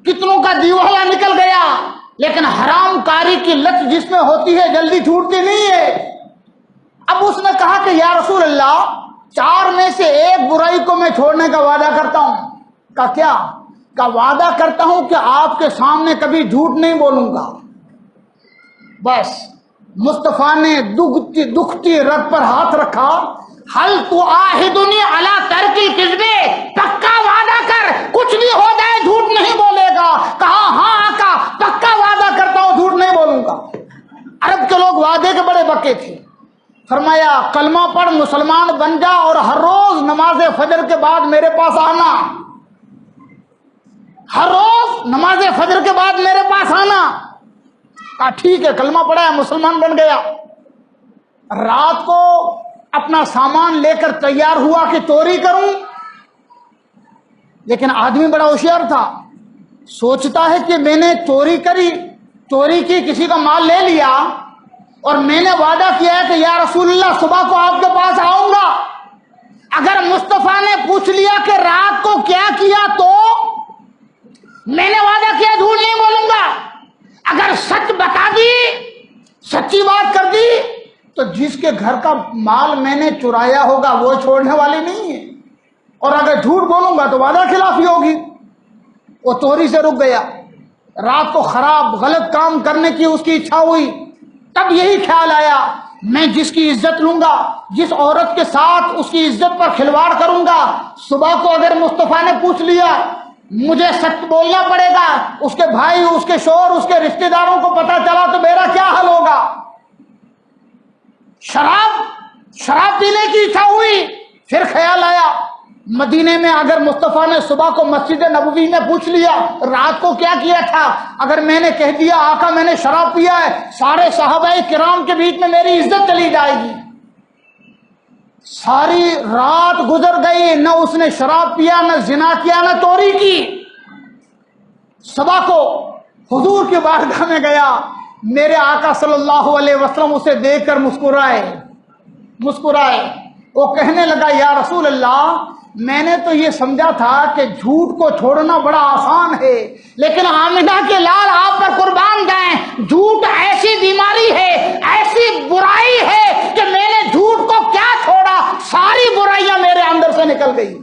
A: کتنوں کا دیوالا نکل گیا، لیکن حرام کاری کی لت جس میں ہوتی ہے جلدی چھوٹتی نہیں ہے. اب اس نے کہا کہ یا رسول اللہ 4 میں سے ایک برائی کو میں چھوڑنے کا وعدہ کرتا ہوں. کہا کیا؟ کا وعدہ کرتا ہوں کہ آپ کے سامنے کبھی جھوٹ نہیں بولوں گا. بس مصطفیٰ نے دکھتی رگ پر ہاتھ رکھا، حل تو آہدنی علی ترک الکذب، پکا وعدہ کر کچھ بھی ہو جائے جھوٹ نہیں بولے گا. کہا ہاں آقا پکا وعدہ کرتا ہوں جھوٹ نہیں بولوں گا. عرب کے لوگ وعدے کے بڑے پکے تھے. فرمایا کلمہ پڑھ مسلمان بن جا اور ہر روز نماز فجر کے بعد میرے پاس آنا، ہر روز نماز فجر کے بعد میرے پاس آنا. کہا ٹھیک ہے، کلمہ پڑھا ہے، مسلمان بن گیا. رات کو اپنا سامان لے کر تیار ہوا کہ چوری کروں، لیکن آدمی بڑا ہوشیار تھا. سوچتا ہے کہ میں نے چوری کی، کسی کا مال لے لیا، اور میں نے وعدہ کیا ہے کہ یا رسول اللہ صبح کو آپ کے پاس آؤں گا. اگر مصطفیٰ نے پوچھ لیا کہ رات کو کیا کیا تو میں نے وعدہ کیا جھوٹ نہیں بولوں گا. اگر سچ بتا دی، سچی بات کر دی، تو جس کے گھر کا مال میں نے چرایا ہوگا وہ چھوڑنے والی نہیں ہے، اور اگر جھوٹ بولوں گا تو وعدہ خلافی ہوگی. وہ چوری سے رک گیا. رات کو خراب غلط کام کرنے کی اس کی اچھا ہوئی. تب یہی خیال آیا میں جس کی عزت لوں گا، جس عورت کے ساتھ اس کی عزت پر کھلواڑ کروں گا، صبح کو اگر مصطفیٰ نے پوچھ لیا مجھے سچ بولنا پڑے گا، اس کے بھائی، اس کے شوہر، اس کے رشتہ داروں کو پتا چلا تو میرا کیا حل ہوگا. شراب پینے کی اچھا ہوئی. پھر خیال آیا مدینے میں اگر مصطفیٰ نے صبح کو مسجد نبوی میں پوچھ لیا رات کو کیا کیا تھا، اگر میں نے کہہ دیا آقا میں نے شراب پیا ہے، سارے صحابہ کرام کے بیچ میں میری عزت چلی جائے گی. ساری رات گزر گئی، نہ اس نے شراب پیا، نہ زنا کیا، نہ چوری کی. صبح کو حضور کی بارگاہ میں گیا، میرے آقا صلی اللہ علیہ وسلم اسے دیکھ کر مسکرائے. وہ کہنے لگا یا رسول اللہ میں نے تو یہ سمجھا تھا کہ جھوٹ کو چھوڑنا بڑا آسان ہے، لیکن آمنہ کے لال آپ پر قربان جائیں، جھوٹ ایسی بیماری ہے، ایسی برائی ہے کہ میں نے جھوٹ کو کیا چھوڑا، ساری برائیاں میرے اندر سے نکل گئی۔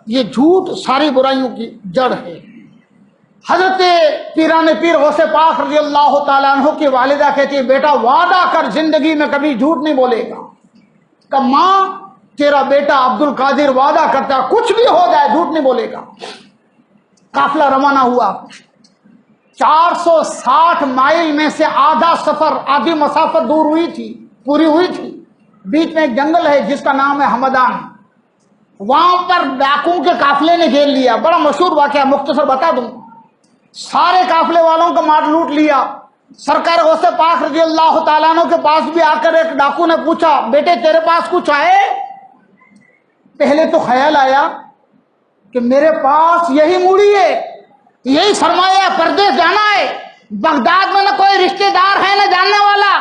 A: یہ جھوٹ ساری برائیوں کی جڑ ہے۔ حضرت پیران پیر غوث پاک رضی اللہ تعالیٰ عنہ کی والدہ کہتی ہے، بیٹا وعدہ کر زندگی میں کبھی جھوٹ نہیں بولے گا۔ کہ ماں تیرا بیٹا عبد القادر وعدہ کرتا ہے کچھ بھی ہو جائے جھوٹ نہیں بولے گا۔ قافلہ روانہ ہوا، 460 مائل میں سے آدھا سفر، آدھی مسافت دور ہوئی تھی، پوری ہوئی تھی۔ بیچ میں ایک جنگل ہے جس کا نام ہے ہمدان، وہاں پر ڈاکوؤں کے قافلے نے گھیر لیا۔ بڑا مشہور واقعہ، مختصر بتا دوں۔ سارے قافلے والوں کو مار لوٹ لیا۔ سرکار غوث پاک رضی اللہ تعالیٰ عنہ کے پاس بھی آ کر ایک ڈاکو نے پوچھا، بیٹے تیرے پاس کچھ آئے؟ پہلے تو خیال آیا کہ میرے پاس یہی موڑی ہے، یہی سرمایہ ہے، پردیس جانا ہے۔ بغداد میں نہ کوئی رشتہ دار ہے، نہ جاننے والا،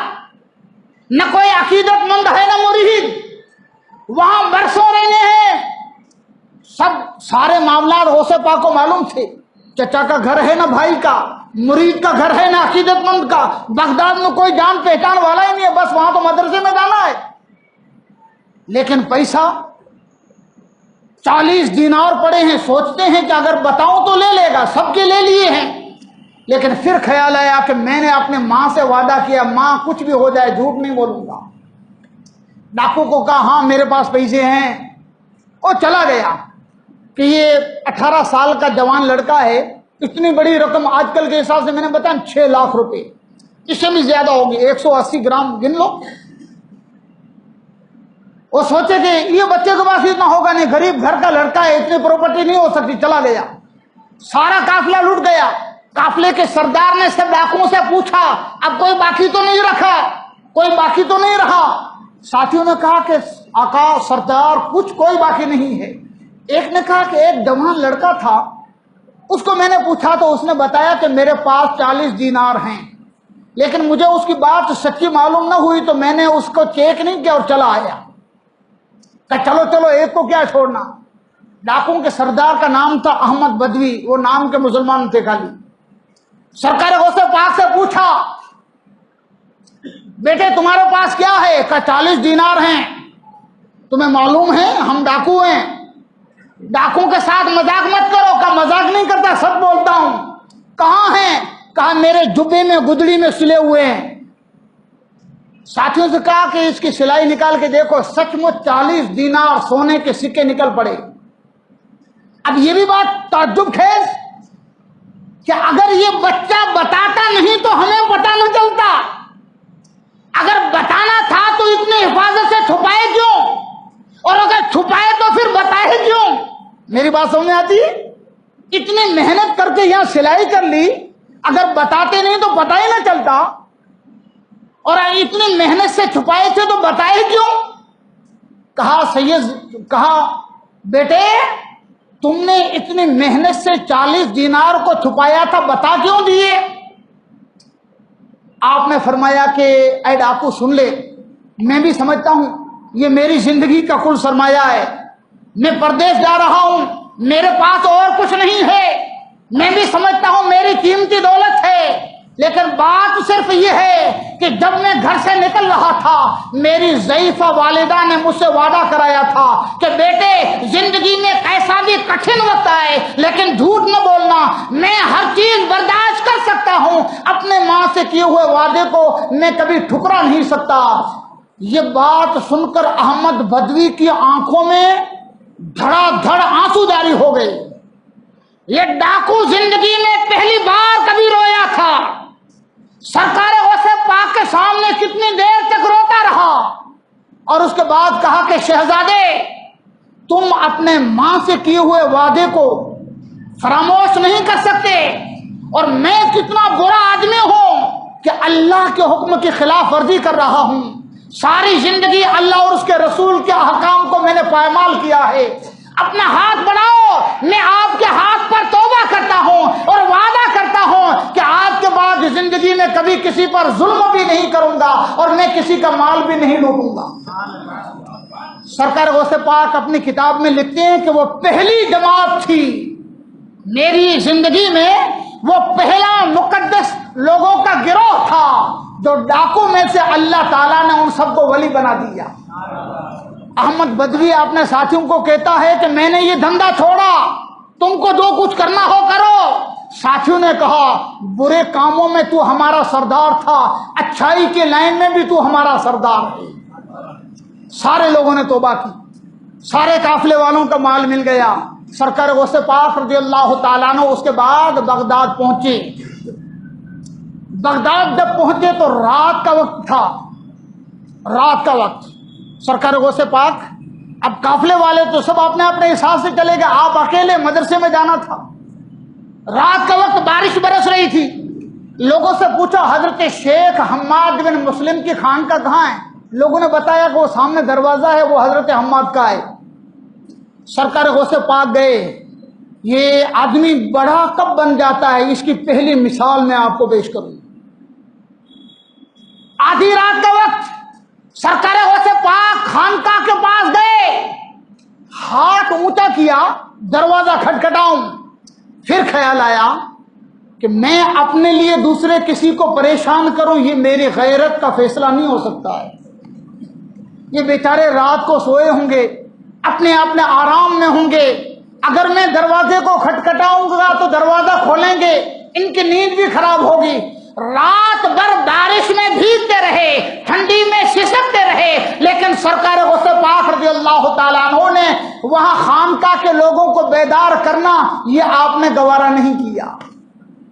A: نہ کوئی عقیدت مند ہے، نہ مرید، وہاں برسوں رہنے ہیں۔ سارے معاملات غوث پاک کو معلوم تھے، چچا کا گھر ہے، نہ بھائی کا، مرید کا گھر ہے، نہ عقیدت مند کا، بغداد میں کوئی جان پہچان والا ہی نہیں ہے، بس وہاں تو مدرسے میں جانا ہے۔ لیکن پیسہ 40 دینار پڑے ہیں، سوچتے ہیں کہ اگر بتاؤں تو لے لے گا، سب کے لے لیے ہیں۔ لیکن پھر خیال آیا کہ میں نے اپنے ماں سے وعدہ کیا، ماں کچھ بھی ہو جائے جھوٹ نہیں بولوں گا۔ ڈاکو کو کہا ہاں میرے پاس پیسے ہیں، وہ چلا گیا۔ کہ یہ 18 سال کا جوان لڑکا ہے، اتنی بڑی رقم آج کل کے حساب سے میں نے بتایا 6 لاکھ روپے، اس سے بھی زیادہ ہوگی، 180 گرام گن لو۔ وہ سوچے کہ یہ بچے کے پاس اتنا ہوگا نہیں، غریب گھر کا لڑکا ہے، اتنی پراپرٹی نہیں ہو سکتی، چلا گیا۔ سارا قافلہ لوٹ گیا۔ قافلے کے سردار نے سب ڈاکوؤں سے پوچھا، اب کوئی باقی تو نہیں رکھا؟ کوئی باقی تو نہیں رہا؟ ساتھیوں نے کہا کہ آقا سردار کچھ کوئی باقی نہیں ہے۔ ایک نے کہا کہ ایک جوان لڑکا تھا، اس کو میں نے پوچھا تو اس نے بتایا کہ میرے پاس 40 دینار ہیں، لیکن مجھے اس کی بات سچی معلوم نہ ہوئی تو میں نے اس کو چیک نہیں کیا اور چلا آیا۔ کہ چلو چلو ایک کو کیا چھوڑنا۔ ڈاکوؤں کے سردار کا نام تھا احمد بدوی، وہ نام کے مسلمان تھے خالی۔ سرکار غوث پاک سے پوچھا، بیٹے تمہارے پاس کیا ہے؟ کہ 40 دینار ہیں۔ تمہیں معلوم ہے ہم ڈاکو ہیں، ڈاکو کے ساتھ مذاق مت کرو۔ کہ مذاق نہیں کرتا، سب بولتا ہوں۔ کہاں ہیں؟ کہا میرے جبے میں گدڑی میں سلے ہوئے ہیں۔ ساتھیوں سے کہا کہ اس کی سلائی نکال کے دیکھو، سچ مچ 40 دینار سونے کے سکے نکل پڑے۔ اب یہ بھی بات تعجب خیز کہ اگر یہ بچہ بتاتا نہیں تو ہمیں پتہ نہ چلتا، اگر بتانا تھا تو اتنی حفاظت سے چھپائے کیوں، اور اگر چھپائے تو پھر بتائے کیوں؟ میری بات سمجھ آتی ہے؟ اتنی محنت کر کے یہاں سلائی کر لی، اگر بتاتے نہیں تو پتہ ہی نہ چلتا، اور اتنی محنت سے چھپائے تھے تو بتائے کیوں؟ کہا بیٹے تم نے اتنی محنت سے 40 دینار کو چھپایا تھا، بتا کیوں دیے؟ آپ نے فرمایا کہ اے ڈاکو سن لے، میں بھی سمجھتا ہوں یہ میری زندگی کا کل سرمایہ ہے، میں پردیس جا رہا ہوں، میرے پاس اور کچھ نہیں ہے، میں بھی سمجھتا ہوں میری قیمتی دولت ہے، لیکن بات صرف یہ ہے کہ جب میں گھر سے نکل رہا تھا میری ضعیفہ والدہ نے مجھ سے وعدہ کرایا تھا کہ بیٹے زندگی میں کیسا بھی کٹھن وقت آئے لیکن جھوٹ نہ بولنا، میں ہر چیز برداشت کر سکتا ہوں، اپنے ماں سے کیے ہوئے وعدے کو میں کبھی ٹھکرا نہیں سکتا۔ یہ بات سن کر احمد بدوی کی آنکھوں میں دھڑا دھڑ آنسو جاری ہو گئے۔ یہ ڈاکو زندگی میں پہلی بار کبھی رویا تھا، سرکار غوث پاک کے سامنے کتنی دیر تک روتا رہا، اور اس کے بعد کہا کہ شہزادے تم اپنے ماں سے کیے ہوئے وعدے کو فراموش نہیں کر سکتے، اور میں کتنا برا آدمی ہوں کہ اللہ کے حکم کی خلاف ورزی کر رہا ہوں، ساری زندگی اللہ اور اس کے رسول کے احکام کو میں نے پائمال کیا ہے، اپنا ہاتھ بڑھاؤ، میں آپ کے ہاتھ پر توبہ کرتا ہوں اور وعدہ کرتا ہوں کہ آج کے بعد زندگی میں کبھی کسی پر ظلم بھی نہیں کروں گا اور میں کسی کا مال بھی نہیں لوٹوں گا۔ سرکار غوث پاک اپنی کتاب میں لکھتے ہیں کہ وہ پہلی جماعت تھی میری زندگی میں، وہ پہلا مقدس لوگوں کا گروہ تھا جو ڈاکو میں سے اللہ تعالیٰ نے ان سب کو ولی بنا دیا۔ احمد بدوی اپنے ساتھیوں کو کہتا ہے کہ میں نے یہ دھندا چھوڑا، تم کو جو کچھ کرنا ہو کرو۔ ساتھیوں نے کہا برے کاموں میں تو ہمارا سردار تھا، اچھائی کے لائن میں بھی تو ہمارا سردار ہے۔ سارے لوگوں نے توبہ کی، سارے قافلے والوں کا مال مل گیا۔ سرکار غوث پاک رضی اللہ تعالیٰ عنہ اس کے بعد بغداد پہنچے۔ بغداد جب پہنچے تو رات کا وقت تھا، رات کا وقت۔ سرکار غوث پاک، اب قافلے والے تو سب اپنے اپنے حساب سے چلے گئے، آپ اکیلے مدرسے میں جانا تھا۔ رات کا وقت بارش برس رہی تھی۔ لوگوں سے پوچھا حضرت شیخ حماد بن مسلم کی خانقاہ کہاں ہے؟ لوگوں نے بتایا کہ وہ سامنے دروازہ ہے، وہ حضرت حماد کا ہے۔ سرکار غوث پاک گئے۔ یہ آدمی بڑا کب بن جاتا ہے، اس کی پہلی مثال میں آپ کو پیش کروں۔ آدھی رات کا وقت سرکار غوث پاک خانقاہ کے پاس گئے، ہاتھ اونچا کیا، دروازہ کھٹکھٹاؤں۔ پھر خیال آیا کہ میں اپنے لیے دوسرے کسی کو پریشان کروں، یہ میری غیرت کا فیصلہ نہیں ہو سکتا ہے۔ یہ بیچارے رات کو سوئے ہوں گے، اپنے آرام میں ہوں گے، اگر میں دروازے کو کھٹکھٹاؤں گا تو دروازہ کھولیں گے، ان کی نیند بھی خراب ہوگی۔ رات بھر بارش میں بھیگتے رہے، ٹھنڈی میں سسکتے رہے، لیکن سرکار غوث پاک رضی اللہ تعالیٰ عنہ نے وہاں خانقاہ کے لوگوں کو بیدار کرنا، یہ آپ نے گوارا نہیں کیا۔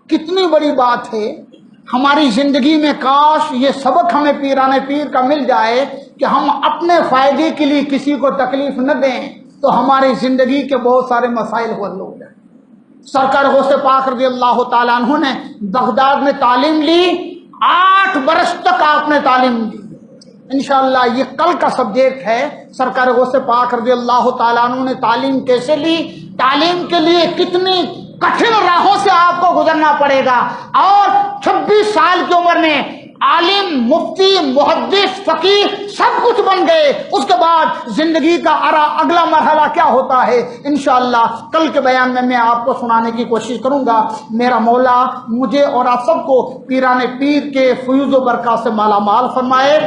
A: کتنی بڑی بات ہے ہماری زندگی میں، کاش یہ سبق ہمیں پیران پیر کا مل جائے کہ ہم اپنے فائدے کے لیے کسی کو تکلیف نہ دیں تو ہماری زندگی کے بہت سارے مسائل حل ہو جائیں۔ سرکار غوث پاک رضی اللہ تعالیٰ عنہ نے بغداد میں تعلیم لی، 8 برس تک آپ نے تعلیم لی۔ انشاءاللہ یہ کل کا سبجیکٹ ہے، سرکار غوث پاک رضی اللہ تعالیٰ عنہ نے تعلیم کیسے لی، تعلیم کے لیے کتنی کٹھن راہوں سے آپ کو گزرنا پڑے گا، اور 26 سال کی عمر میں عالم، مفتی، محدث، فقیہ سب کچھ بن گئے۔ اس کے بعد زندگی کا اگلا مرحلہ کیا ہوتا ہے، انشاءاللہ کل کے بیان میں آپ کو سنانے کی کوشش کروں گا۔ میرا مولا مجھے اور آپ سب کو پیران پیر کے فیوز و برکات سے مالا مال فرمائے،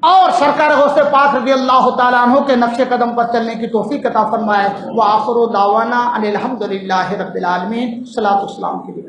A: اور سرکار غوث پاک رضی اللہ تعالیٰ عنہ کے نقش قدم پر چلنے کی توفیق عطا فرمائے۔ وآخر دعوانا ان الحمد للہ رب العالمین۔ صلاۃ والسلام کے لیے